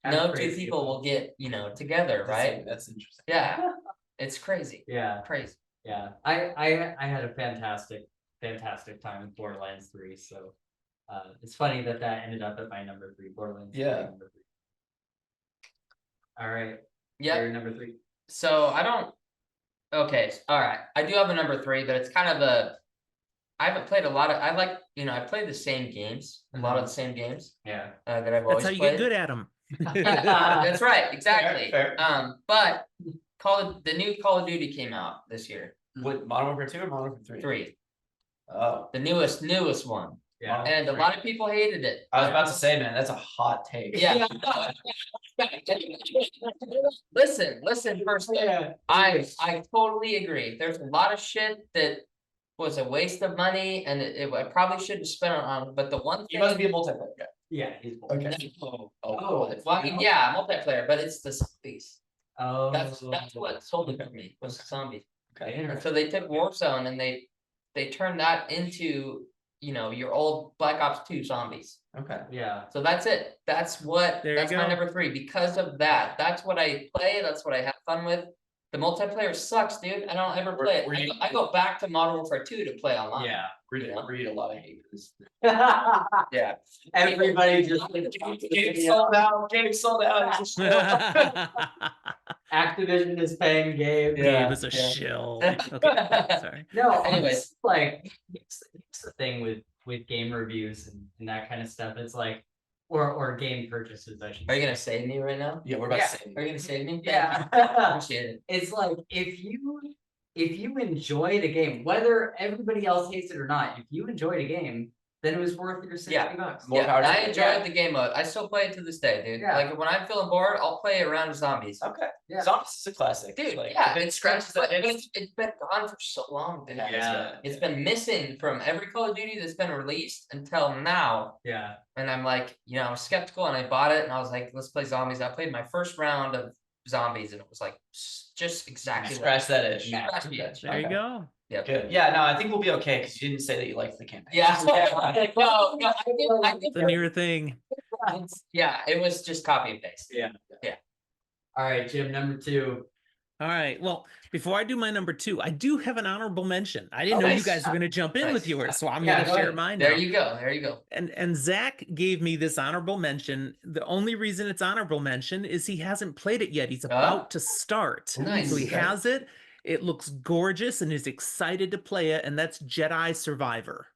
no two people will get together, right? That's interesting. Yeah, it's crazy. Yeah, crazy. Yeah, I had a fantastic time with Borderlands 3. So it's funny that ended up at my number 3. Borderlands 3, number 3. All right. Yeah. Your number 3. So I don't. Okay. All right. I do have a number 3, but it's kind of I haven't played a lot of. I play the same games, a lot of the same games. Yeah. That I've always. That's how you played. get good at them. That's right. Exactly. Fair. But the new Call of Duty came out this year. What, Modern Warfare 2 or Modern Warfare 3? 3. Oh. The newest one. Yeah. And a lot of people hated it. I was about to say, man, that's a hot take. Yeah. Listen, first. I totally agree. There's a lot of shit that was a waste of money, and I probably shouldn't have spent it on. But the one thing, You must be a multiplayer guy. Yeah, he's Okay. Multiplayer, but it's the zombies. Oh, That's what sold it for me, was zombies. Okay. And so they took Warzone and they turned that into, your old Black Ops 2 zombies. Okay. Yeah. So that's it. That's my number 3 because of that. That's what I play. That's what I have fun with. The multiplayer sucks, dude. I don't ever play it. I go back to Modern Warfare 2 to play online. Yeah. Read a lot of hate for this. Yeah. Everybody just Game sold out. Game sold out. Activision is paying Gabe. Gabe is a shill. Okay, sorry. No, Anyways. it's like it's the thing with game reviews and that kind of stuff. It's like or game purchases, I should Are you say. gonna save me right now? Yeah, we're about Yeah. to say. Are you gonna save me? Yeah. Appreciate it. It's like if you enjoyed a game, whether everybody else hates it or not, if you enjoyed a game, then it was worth your $60. More Yeah, power to I you. enjoyed the game mode. I still play it to this day, dude. Yeah. Like when I'm feeling bored, I'll play a round of zombies. Okay. Yeah. Zombies is a classic. Dude, Like, yeah, if it scratches the itch. it's been gone for so long, dude. Yeah. It's been missing from every Call of Duty that's been released until now. Yeah. And I'm like, I was skeptical and I bought it and I was like, let's play zombies. I played my first round of zombies and it was like just exactly Scratch that itch. Yeah. scratch the itch. There you go. Yeah. Good. Yeah, no, I think we'll be okay because you didn't say that you liked the campaign. Yeah. No, I think The near thing. yeah, it was just copy and paste. All right, Jim, number 2. All right. Well, before I do my number 2, I do have an honorable mention. I didn't know you nice. guys were going to jump in Nice. with yours, so I'm Yeah, going to go share ahead. mine. There now. you go. There you go. And Zach gave me this honorable mention. The only reason it's honorable mention is he hasn't played it yet. He's about to start. Nice. So he Okay. has it. It looks gorgeous and is excited to play it. And that's Jedi Survivor.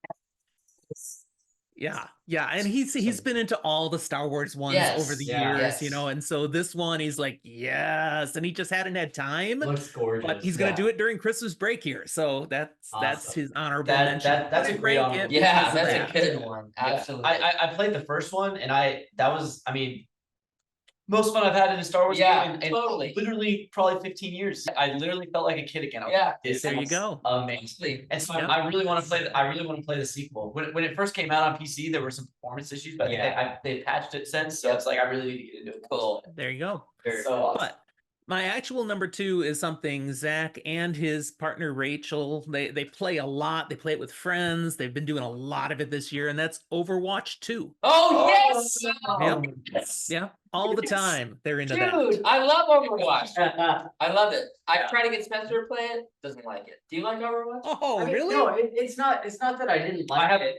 Yeah, and he's been into all the Star Wars ones Yes, over the yeah, years, yes. and so this one he's like, yes, and he just hadn't had time. Looks gorgeous. But he's gonna do it during Christmas break here, so that's Awesome. his honorable That- mention. that's a great Rank honorable it Yeah, because of that's that. a good one. Yeah. Absolutely. I played the first one and that was, I mean, most fun I've had in a Star Wars Yeah, game in totally. literally probably 15 years. I literally felt like a kid again. I was Yeah. like, this There you is go. amazing. Absolutely. And so Yeah. I really want to play. I really want to play the sequel. When it first came out on PC, there were some performance issues, but they patched it since. So it's like I really need to get into it. Cool. There you go. So awesome. But my actual number 2 is something Zach and his partner Rachel, they play a lot. They play it with friends. They've been doing a lot of it this year, and that's Overwatch 2. Oh, yes! Yep. Yeah, all the time they're into that. Dude, I love Overwatch. Yeah. I love it. I Yeah. try to get Spencer to play it. Doesn't like it. Do you like Overwatch? Oh, I mean, really? No, it's not that I didn't I like have it.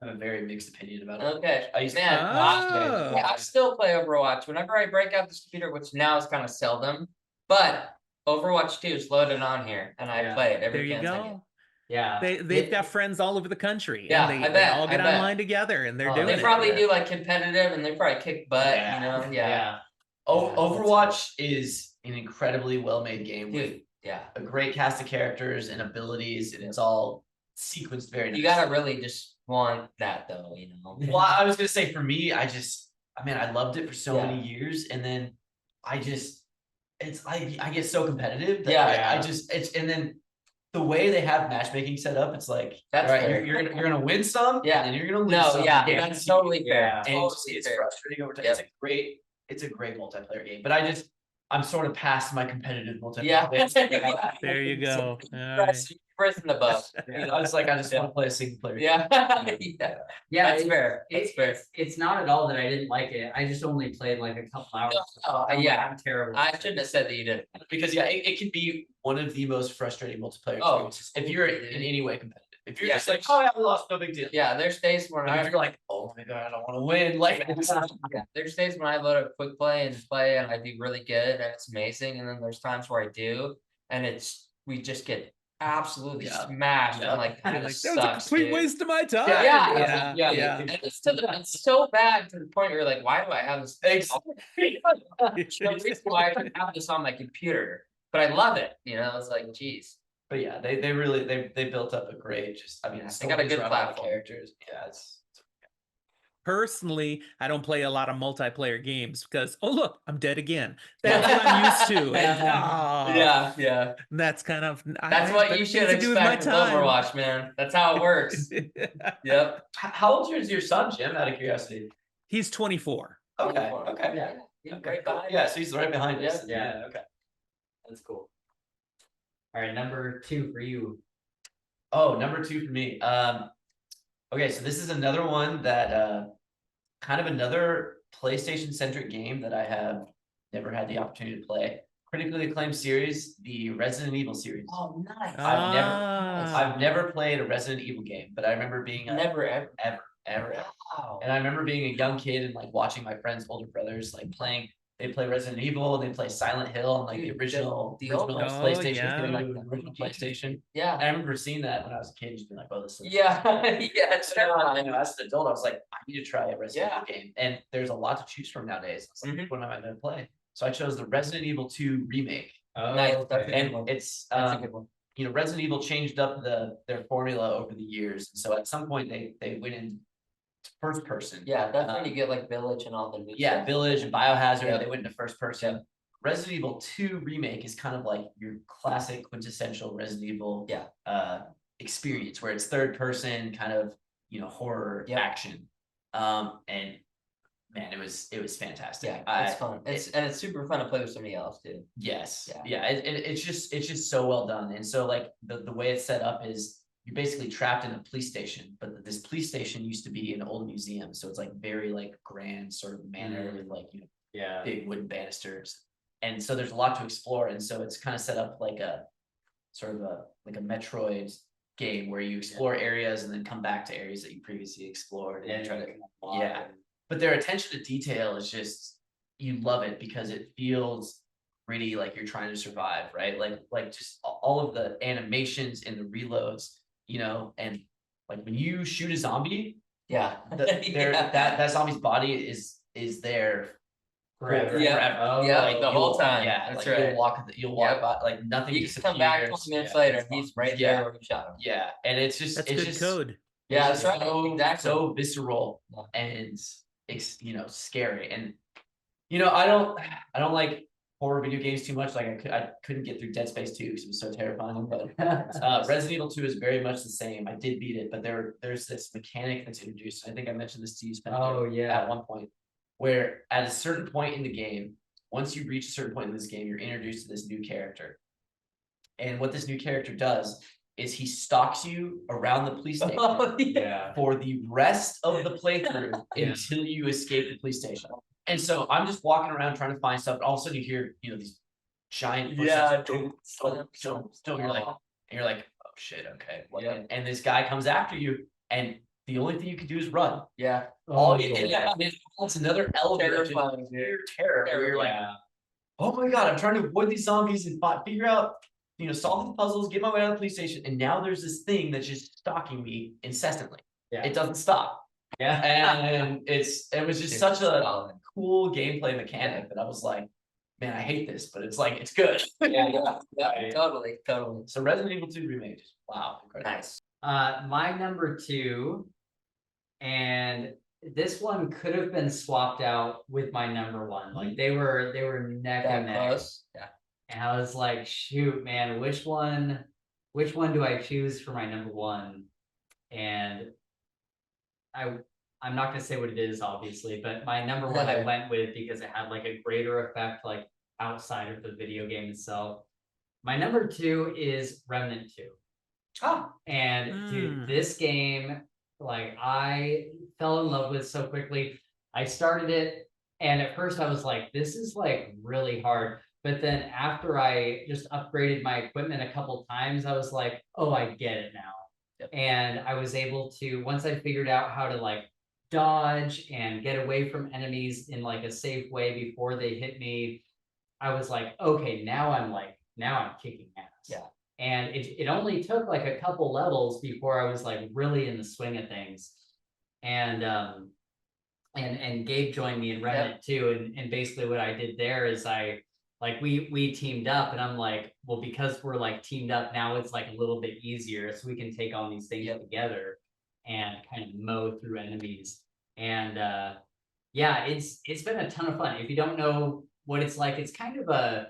I have a very mixed opinion about it. Okay. I used to Man, Oh. yeah, I still play Overwatch. Whenever I break out this computer, which now is kind of seldom, but Overwatch 2 is loaded on here, and I Yeah. play it There every you chance I get. go. Yeah. They've got friends all over the country. Yeah, and I they bet, all get I bet. online together and they're Oh, doing They it. probably do like competitive, and they probably kick butt. Yeah. You know? Yeah. Overwatch is an incredibly well-made game with Dude. Yeah. a great cast of characters and abilities, and it's all sequenced very nice. You gotta really just want that, though. You know. Well, I was gonna say for me, I loved it for so Yeah. many years, and then I get so competitive that Yeah. and then the way they have matchmaking set up, it's like, That's all right, fair. you're gonna win some, Yeah. and then you're gonna lose No, some. yeah, and that's totally fair. Yeah. Totally it's fair. frustrating over time. Yep. It's a great multiplayer game, but I'm sort of past my competitive multiplayer. Yeah. There you go. All right. Press in the buff. I was like, I just want to play a single player. Yeah. Yeah. Yeah, That's fair. That's fair. It's not at all that I didn't like it. I just only played like a couple hours. No, I'm like, yeah. I'm terrible. I shouldn't have said that you did. Because it can be one of the most frustrating multiplayer Oh, experiences if you're in any way competitive. If you're Yeah. just like, oh, I lost, no big deal. Yeah, there's days when But if you're like, oh my god, I don't want to win, like, yeah, there's days when I load up quick play and I do really good and it's amazing, and then there's times where I do and we just get absolutely Yeah. smashed. Yeah. I'm like, You're that like, sucks, that was a complete dude. waste of my time. Yeah, yeah. And it's so bad to the point where you're like, why do I have this? Thanks. No reason why I should have this on my computer, but I love it. It's like, geez. but yeah, they really they built up a great They got a good stories around all the platform. characters. Yeah, it's Personally, I don't play a lot of multiplayer games because, oh look, I'm dead again. That's what I'm used to. And, Yeah. that's kind of That's what you should expect with Overwatch, man. That's how it works. Yep. how old is your son, Jim? Out of curiosity. He's 24. Okay. Yeah. Yeah, Okay. right behind Yeah, you. so he's right behind us. Yeah. Okay. That's cool. All right, number 2 for you. Oh, number 2 for me. Okay, so this is another one that kind of another PlayStation centric game that I have never had the opportunity to play. critically acclaimed series, the Resident Evil series. Oh, nice. I've never played a Resident Evil game, but I remember being never ever. Wow. And I remember being a young kid and like watching my friends' older brothers like playing. They play Resident Evil, they play Silent Hill, and like the original PlayStation, original PlayStation. Yeah. And I remember seeing that when I was a kid, just being like, "Oh, this." Yeah, yeah. It's I know as an adult, I was like, I need to try a Resident Evil game, and there's a lot to choose from nowadays. I was like, what am I going to play? So I chose the Resident Evil 2 remake. Oh, nice. And it's that's a good one. You know, Resident Evil changed up their formula over the years, and so at some point they went in first person. Yeah, that's when you get like Village and all the new stuff. Village and Biohazard, they went into first person. Yep. Resident Evil 2 remake is kind of like your classic quintessential Resident Evil experience, where it's third person kind of, you know, horror action. And man, it was fantastic. Yeah, it's fun. It's super fun to play with somebody else too. Yes. Yeah. It's just so well done. And so like the way it's set up is you're basically trapped in a police station, but this police station used to be an old museum. So it's like very like grand sort of manner with like, you know, big wooden banisters. And so there's a lot to explore. And so it's kind of set up like a sort of like a Metroid game where you explore areas and then come back to areas that you previously explored and try to, but their attention to detail is just, you love it because it feels really like you're trying to survive, right? Like just all of the animations and the reloads, you know, and like when you shoot a zombie, that zombie's body is there forever. Like the whole time. Yeah, that's like right. You'll walk by, like nothing. You can come back 20 minutes later, and he's right there where you shot him. Yeah, and it's good just code. Yeah, that's right. Exactly. So visceral and it's, you know, scary. And you know, I don't like horror video games too much. Like I couldn't get through Dead Space 2 because it was so terrifying. But Resident Evil 2 is very much the same. I did beat it, but there's this mechanic that's introduced. I think I mentioned this to you, Spencer, at one point, where at a certain point in the game, once you reach a certain point in this game, you're introduced to this new character. And what this new character does is he stalks you around the police station for the rest of the playthrough until you escape the police station. And so I'm just walking around trying to find stuff, and all of a sudden you hear, you know, these giant footsteps. You're like, oh shit, okay. And this guy comes after you, and the only thing you can do is run. Yeah. It's another element of sheer terror where you're like, oh my god, I'm trying to avoid these zombies and figure out, you know, solve the puzzles, get my way out of the police station, and now there's this thing that's just stalking me incessantly. It doesn't stop. And it was just such a cool gameplay mechanic that I was like, man, I hate this, but it's like, it's good. Totally. So Resident Evil 2 remake, wow, incredible. Nice. My number 2, and this one could have been swapped out with my number 1. Like they were neck and neck. Close. Yeah. And I was like, shoot, man, which one do I choose for my number 1? And I'm not gonna say what it is, obviously, but my number 1 I went with because it had like a greater effect, like outside of the video game itself. My number 2 is Remnant 2. And dude, this game, like I fell in love with so quickly. I started it, and at first I was like, this is like really hard. But then after I just upgraded my equipment a couple times, I was like, oh, I get it now. And I was able to, once I figured out how to like dodge and get away from enemies in like a safe way before they hit me, I was like, okay, now I'm kicking ass. Yeah. And it only took like a couple levels before I was like really in the swing of things. And Gabe joined me in Remnant too. And basically what I did there is we teamed up, and I'm like, well, because we're like teamed up now, it's like a little bit easier, so we can take on these things together and kind of mow through enemies. And it's been a ton of fun. If you don't know what it's like, it's kind of a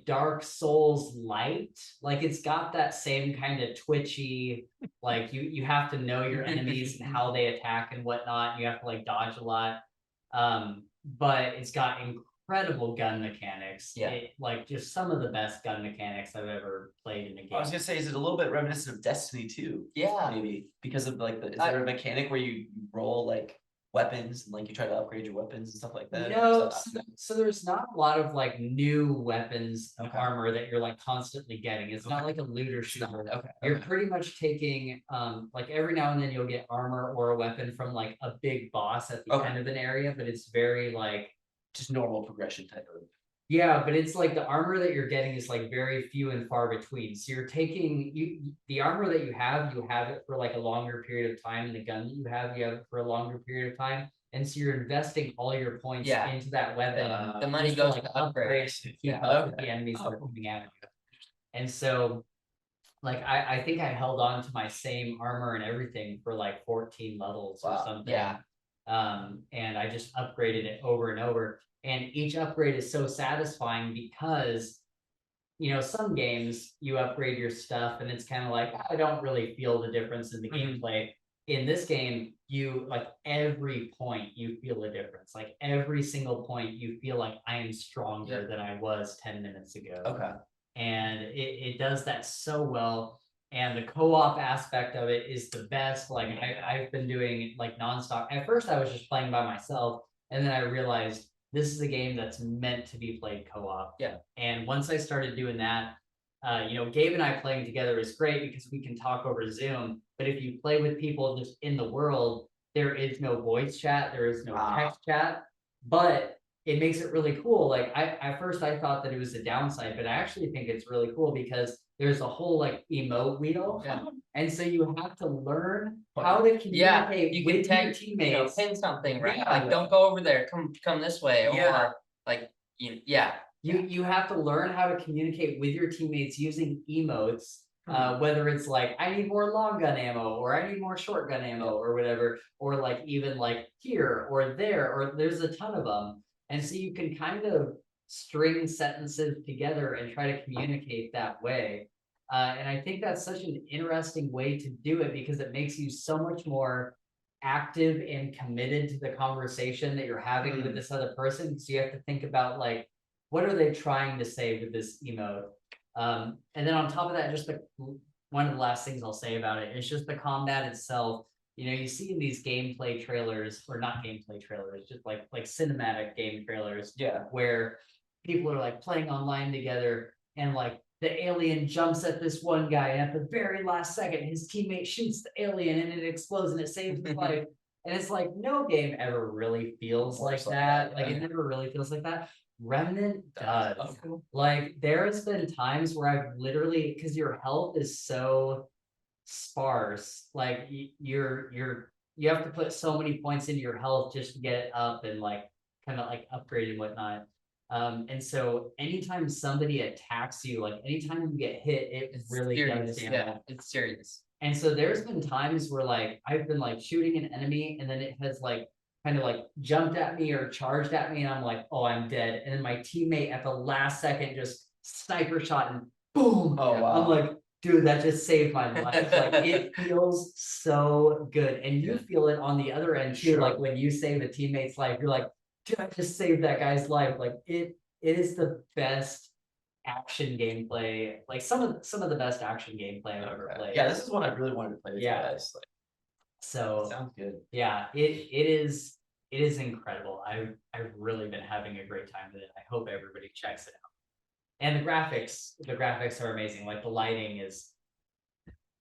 Dark Souls light. Like it's got that same kind of twitchy, like you have to know your enemies and how they attack and whatnot. And you have to like dodge a lot. But it's got incredible gun mechanics. Like just some of the best gun mechanics I've ever played in a game. I was gonna say, is it a little bit reminiscent of Destiny 2? Yeah, maybe because of like is there a mechanic where you roll like weapons and like you try to upgrade your weapons and stuff like that? No, so there's not a lot of like new weapons and armor that you're like constantly getting. It's not like a looter shooter. You're pretty much taking like every now and then you'll get armor or a weapon from like a big boss at the end of an area, but it's very like just normal progression type of. Yeah, but it's like the armor that you're getting is like very few and far between. So you're taking the armor that you have it for like a longer period of time, and the gun that you have it for a longer period of time. And so you're investing all your points into that weapon. The money goes to upgrades to keep up with the enemies that are coming at you. And so like I think I held on to my same armor and everything for like 14 levels or something. Yeah. And I just upgraded it over and over. And each upgrade is so satisfying because, you know, some games you upgrade your stuff and it's kind of like, I don't really feel the difference in the gameplay. In this game, you like every point you feel a difference. Like every single point you feel like I am stronger than I was 10 minutes ago. Okay. And it does that so well. And the co-op aspect of it is the best. Like I've been doing like nonstop. At first I was just playing by myself, and then I realized this is a game that's meant to be played co-op. Yeah. And once I started doing that, you know, Gabe and I playing together is great because we can talk over Zoom. But if you play with people just in the world, there is no voice chat, there is no text chat, but it makes it really cool. Like at first I thought that it was a downside, but I actually think it's really cool because there's a whole like emote wheel. Yeah. And so you have to learn how to communicate you with can your teammates. Pin something, right? Yeah. Like don't go over there, come this way. Or like you have to learn how to communicate with your teammates using emotes. Whether it's like I need more long gun ammo or I need more short gun ammo or whatever, or like even like here or there, or there's a ton of them. And so you can kind of string sentences together and try to communicate that way. And I think that's such an interesting way to do it because it makes you so much more active and committed to the conversation that you're having with this other person. So you have to think about like, what are they trying to say with this emote? And then on top of that, just one of the last things I'll say about it is just the combat itself. You know, you see in these gameplay trailers, or not gameplay trailers, just like cinematic game trailers, where people are like playing online together, and like the alien jumps at this one guy, and at the very last second, his teammate shoots the alien, and it explodes, and it saves his life. And it's like no game ever really feels like that. Like it never really feels like that. Remnant does. Like there has been times where I've literally, because your health is so sparse, like you have to put so many points into your health just to get it up and like kind of like upgrade and whatnot. And so anytime somebody attacks you, like anytime you get hit, it's really does damage. Yeah, it's serious. And so there's been times where like I've been like shooting an enemy and then it has like kind of like jumped at me or charged at me and I'm like, oh, I'm dead. And then my teammate at the last second just sniper shot and boom. Oh, wow. I'm like, dude, that just saved my life. Like it feels so good. And you feel it on the other end too. Sure. Like when you save a teammate's life, you're like, dude, I just saved that guy's life. Like it is the best action gameplay, like some of the best action gameplay I've ever played. Yeah, this is one I really wanted to play with you guys. Like, so sounds good. Yeah, it is incredible. I've really been having a great time with it. I hope everybody checks it out. And the graphics are amazing. Like the lighting is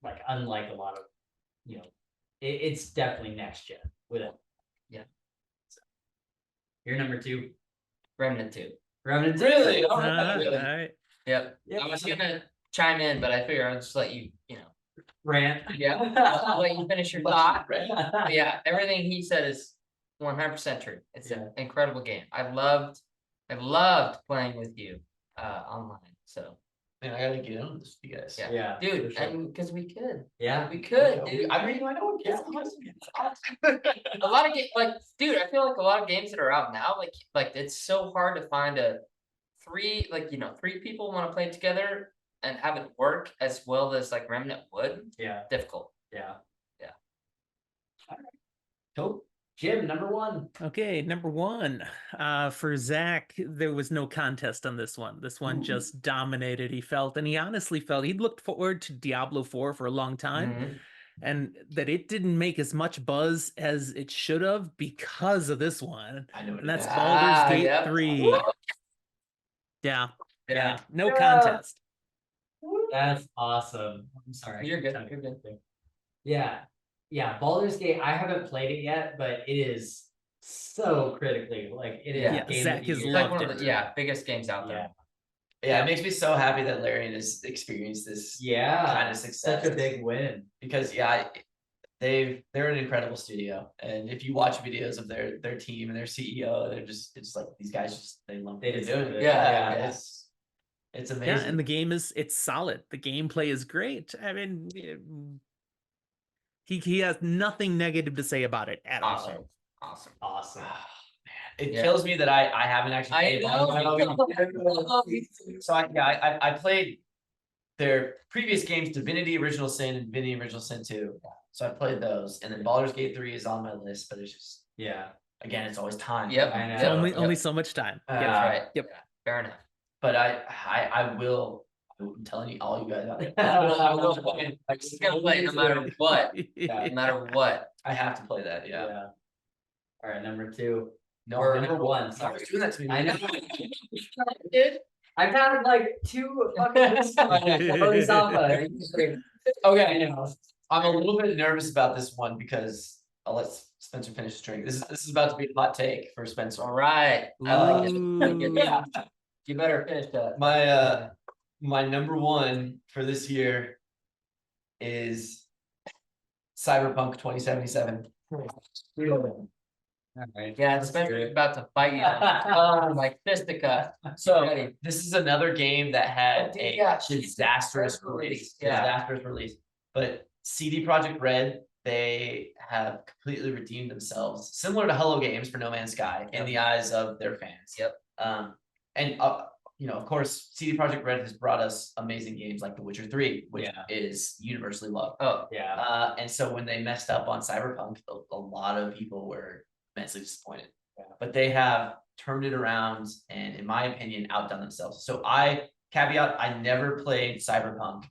like unlike a lot of, you know, it's definitely next gen with it. Yeah. So, you're number 2. Remnant 2. Remnant 2. Really? All right. Yep. I was gonna chime in, but I figure I'll just let you, rant. Yeah. I'll let you finish your thought. But yeah, everything he said is 100% true. It's an incredible game. I've loved playing with you online. So man, I gotta get on this with you guys. Yeah, dude, and because we could. Yeah, we could, dude. I mean, I know. Yeah. A lot of games, like, dude, I feel like a lot of games that are out now, like it's so hard to find three people want to play together and have it work as well as like Remnant would. Yeah. Difficult. Yeah. All right. Cool. Jim, number 1. Okay, number 1. For Zach, there was no contest on this one. This one just dominated. He honestly felt he'd looked forward to Diablo 4 for a long time. and that it didn't make as much buzz as it should have because of this one. I know what And that's it is. Baldur's Gate yep. 3. Yeah. Yeah. No contest. That's awesome. I'm sorry. You're good. You're good. Yeah. Yeah. Baldur's Gate, I haven't played it yet, but it is so critically like it is. Yeah. Game Zach of the has year. It's like loved one of the it. biggest games out there. Yeah, it makes me so happy that Larian has experienced this kind of success. Such a big win. Because they're an incredible studio, and if you watch videos of their team and their CEO, it's like these guys they love what they're doing. Yeah. It's amazing. Yeah, and the game it's solid. The gameplay is great. I mean, he has nothing negative to say about it at all. Awesome. It kills me that I haven't actually played So I played their previous games, Divinity Original Sin and Divinity Original Sin 2. So I played those, and then Baldur's Gate 3 is on my list, but it's just again, it's always time. Yep. I know. It's only so much time. That's right. Yep. Fair enough. But I will. I'm telling you, all you guys out there. I'm just gonna play no matter what. No matter what. I have to play that. Yeah. All right, number 2. No, Or number 1. Stop Sorry. doing that to me. I know. I've had like 2 fucking Okay, I know. I'm a little bit nervous about this one because I'll let Spencer finish his drink. This is about to be a hot take for Spencer. All right. I like it. Ooh. Yeah. You better finish that. My number 1 for this year is Cyberpunk 2077. All right. Yeah, Spencer's about to fight you. Like fisticuff. So Ready. this is another game that had Oh, a yeah, disastrous release. Yeah. Disastrous release. But CD Projekt Red, they have completely redeemed themselves, similar to Hello Games for No Man's Sky, in the eyes of their fans. Yep. And of course, CD Projekt Red has brought us amazing games like The Witcher 3, which is universally loved. Oh, Yeah. And so when they messed up on Cyberpunk, a lot of people were immensely disappointed. But they have turned it around and, in my opinion, outdone themselves. So I never played Cyberpunk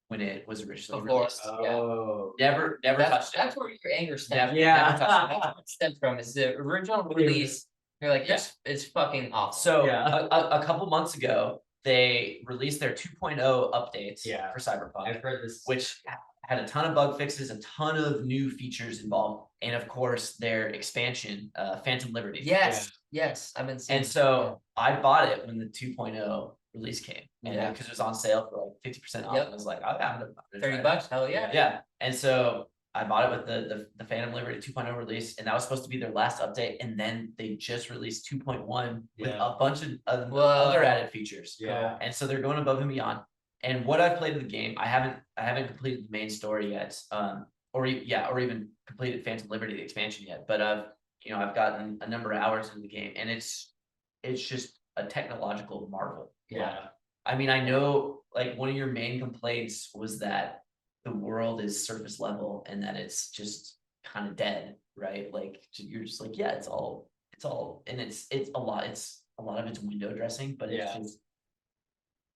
when it was originally released. Oh. Never touched it. that's where your anger stems. Never touched it. That's where it stems from. Is the original release. You're like, it's fucking awesome. So a couple months ago, they released their 2.0 updates for Cyberpunk. I've heard this, which had a ton of bug fixes, a ton of new features involved, and of course their expansion, Phantom Liberty. Yes, I've been seeing. And so I bought it when the 2.0 release came, and because it was on sale for like 50% off, and I was like, I'm gonna $30. Hell yeah. Yeah, and so I bought it with the Phantom Liberty 2.0 release, and that was supposed to be their last update, and then they just released 2.1 with a bunch of other added features. Yeah. And so they're going above and beyond. And what I've played of the game, I haven't completed the main story yet, or even completed Phantom Liberty, the expansion yet. But I've gotten a number of hours into the game, and it's just a technological marvel. Yeah. I mean, I know like one of your main complaints was that the world is surface level and that it's just kind of dead, right? Like you're just like, it's all, and it's a lot of it's window dressing, but it's just,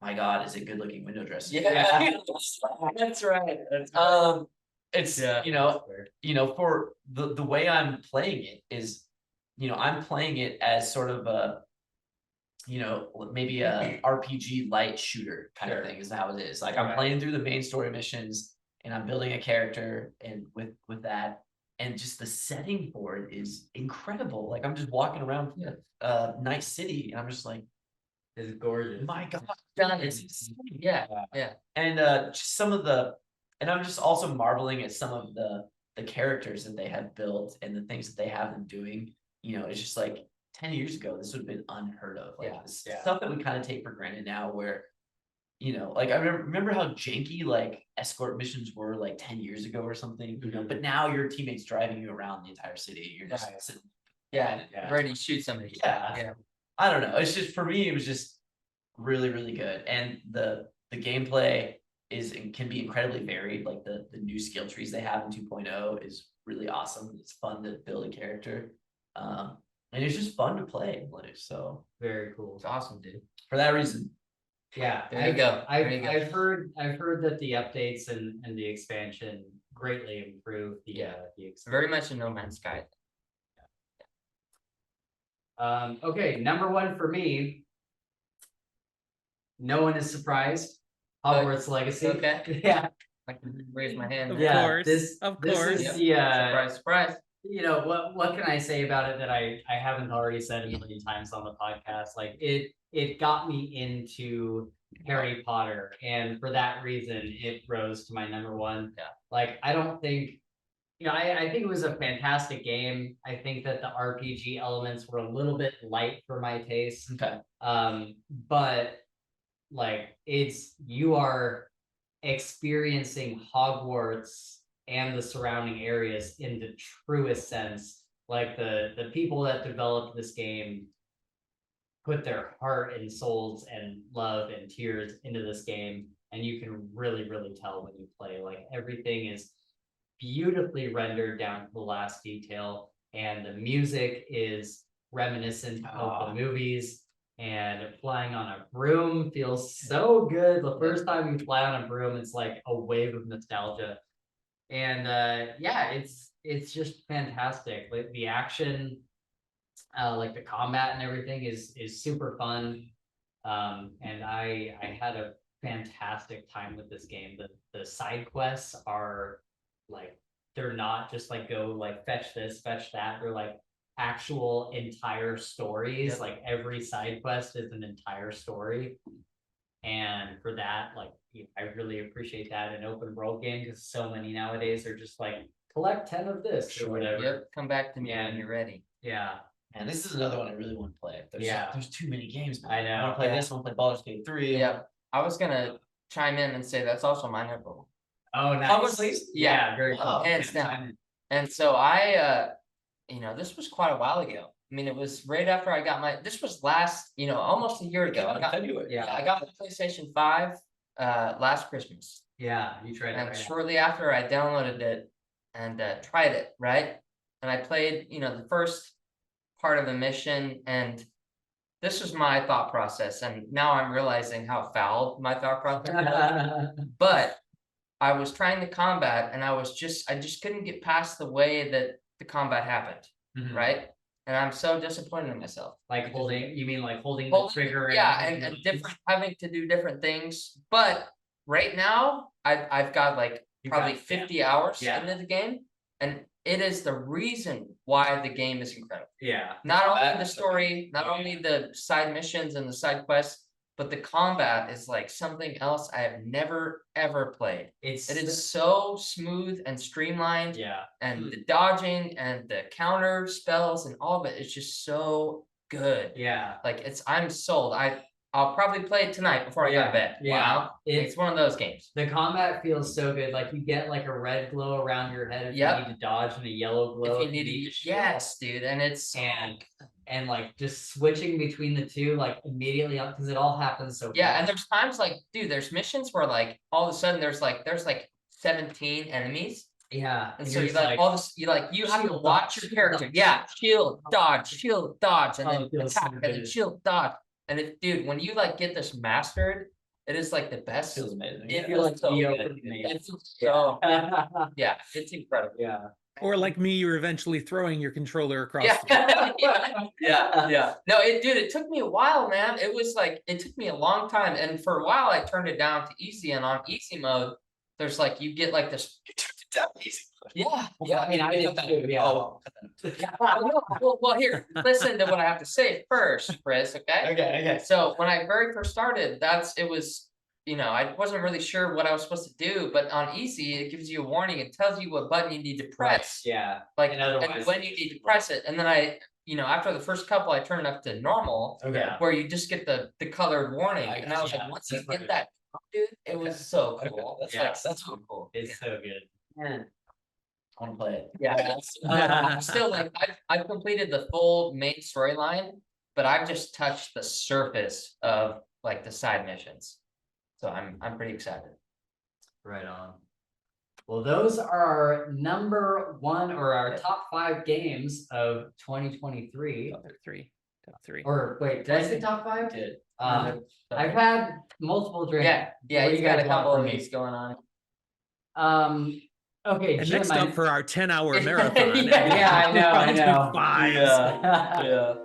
my God, is it good looking window dressing? Yeah. That's right. It's for the way I'm playing it is, I'm playing it as sort of a, maybe a RPG light shooter kind of thing is how it is. Like I'm playing through the main story missions and I'm building a character, and with that, and just the setting for it is incredible. Like I'm just walking around Night City and I'm just like, it's gorgeous. My God, it's insane. Yeah. And just and I'm just also marveling at some of the characters that they have built and the things that they have them doing. It's just like 10 years ago, this would have been unheard of. This stuff that we kind of take for granted now, where, like I remember how janky like escort missions were like 10 years ago or something, but now your teammates driving you around the entire city. You're just sitting. Ready to shoot somebody. Yeah. I don't know. It's just, for me, it was just really, really good. And the gameplay can be incredibly varied. Like the new skill trees they have in 2.0 is really awesome. It's fun to build a character. And it's just fun to play. So very cool. It's awesome, dude. For that reason, Yeah, There you go. I've heard that the updates and the expansion greatly improved the the experience. Very much a No Man's Sky. Okay, number one for me. No one is surprised. Hogwarts Legacy. Okay. Yeah. I can raise my hand. Of Yeah, course. this Of this course. is Yep. the Surprise, surprise. you know what can I say about it that I haven't already said a million times on the podcast? Like it got me into Harry Potter, and for that reason it rose to my number one. Yeah. Like I don't think, you know, I think it was a fantastic game. I think that the RPG elements were a little bit light for my taste. Okay. But like you are experiencing Hogwarts and the surrounding areas in the truest sense. Like the people that developed this game put their heart and souls and love and tears into this game, and you can really tell when you play. Like everything is beautifully rendered down to the last detail, and the music is reminiscent of the movies. And flying on a broom feels so good. The first time you fly on a broom, it's like a wave of nostalgia. And yeah, it's just fantastic. Like the action, like the combat and everything is super fun. And I had a fantastic time with this game. The side quests are like, they're not just like go like fetch this, fetch that. They're like actual entire stories. Like every side quest is an entire story. And for that, like I really appreciate that in open world game, because so many nowadays are just like collect 10 of this or whatever. Yep, come back to me when you're ready. Yeah. And this is another one I really want to play. There's too many games, man. I know. I want to play this, I want to play Baldur's Gate 3. Yeah. I was gonna chime in and say that's also my number one. Oh, nice. Hogwarts Legacy? Yeah, very cool. Hands down. And so I you know, this was quite a while ago. I mean, it was right after I got this was last, you know, almost a year ago. I got February. Yeah. I got my PlayStation 5 last Christmas. Yeah, you tried And it. shortly after I downloaded it and tried it, right? And I played, you know, the first part of the mission, and this was my thought process, and now I'm realizing how foul my thought process was. But I was trying the combat, and I just couldn't get past the way that the combat happened, right? And I'm so disappointed in myself. Like you mean like holding the trigger? Yeah, and different, having to do different things. But right now, I've got like probably 50 hours into the game, and it is the reason why the game is incredible. Yeah. Not only the story, not only the side missions and the side quests, but the combat is like something else I have never ever played. It is so smooth and streamlined. Yeah. And the dodging and the counter spells and all of it is just so good. Yeah. Like I'm sold. I'll probably play it tonight before I go to bed. Yeah. Wow. It's one of those games. The combat feels so good. Like you get like a red glow around your head if you need to dodge, and a yellow glow if you need to. Yes, dude. And it's and like just switching between the two, like immediately up, because it all happens so yeah. fast. And there's times like, dude, there's missions where like all of a sudden there's like 17 enemies. Yeah. And so you like all this, you have to watch your character. Yeah, shield, dodge, and then attack, and then shield, dodge. And dude, when you like get this mastered, it is like the best. It feels amazing. It feels so good. It feels so yeah, it's incredible. Yeah. Or like me, you're eventually throwing your controller across. Yeah. No, it took me a while, man. It was like, it took me a long time. And for a while I turned it down to easy, and on easy mode, there's like, you get like this. Yeah. I mean, I did too. Yeah. Well, here, listen to what I have to say first, Chris. Okay. Okay. So when I very first started, it was, you know, I wasn't really sure what I was supposed to do, but on easy, it gives you a warning. It tells you what button you need to press. Yeah. Like, and when you need to press it. And then you know, after the first couple, I turned up to normal. Okay. Where you just get the colored warning. And I was like, once you get that, dude, it was so cool. That's so cool. It's so good. Yeah. I want to play it. Yeah. Still, like I've completed the full main storyline, but I've just touched the surface of like the side missions. So I'm pretty excited. Right on. Well, those are our number one, or our top 5 games of 2023. Top three. Or wait, did I say top 5? Did. I've had multiple drinks. Yeah, What do he's you got guys a want couple from of me? these going on. Okay, And Jim, next up for our 10-hour marathon. Yeah, I know. Yeah.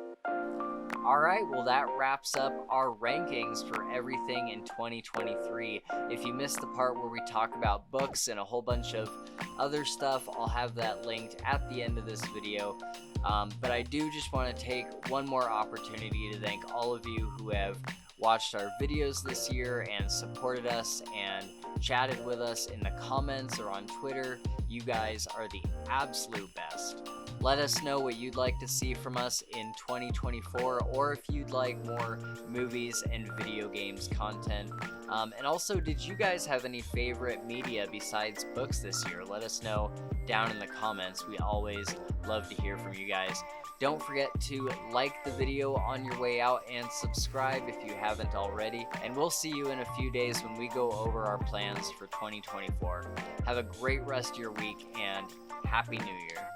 All right, well, that wraps up our rankings for everything in 2023. If you missed the part where we talk about books and a whole bunch of other stuff, I'll have that linked at the end of this video. But I do just want to take one more opportunity to thank all of you who have watched our videos this year and supported us and chatted with us in the comments or on Twitter. You guys are the absolute best. Let us know what you'd like to see from us in 2024, or if you'd like more movies and video games content. And also, did you guys have any favorite media besides books this year? Let us know down in the comments. We always love to hear from you guys. Don't forget to like the video on your way out and subscribe if you haven't already. And we'll see you in a few days when we go over our plans for 2024. Have a great rest of your week and Happy New Year.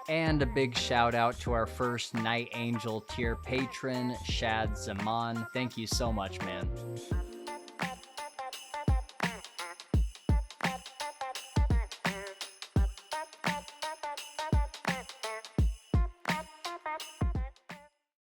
And a big shout out to our first Night Angel tier patron, Shad Zaman. Thank you so much, man.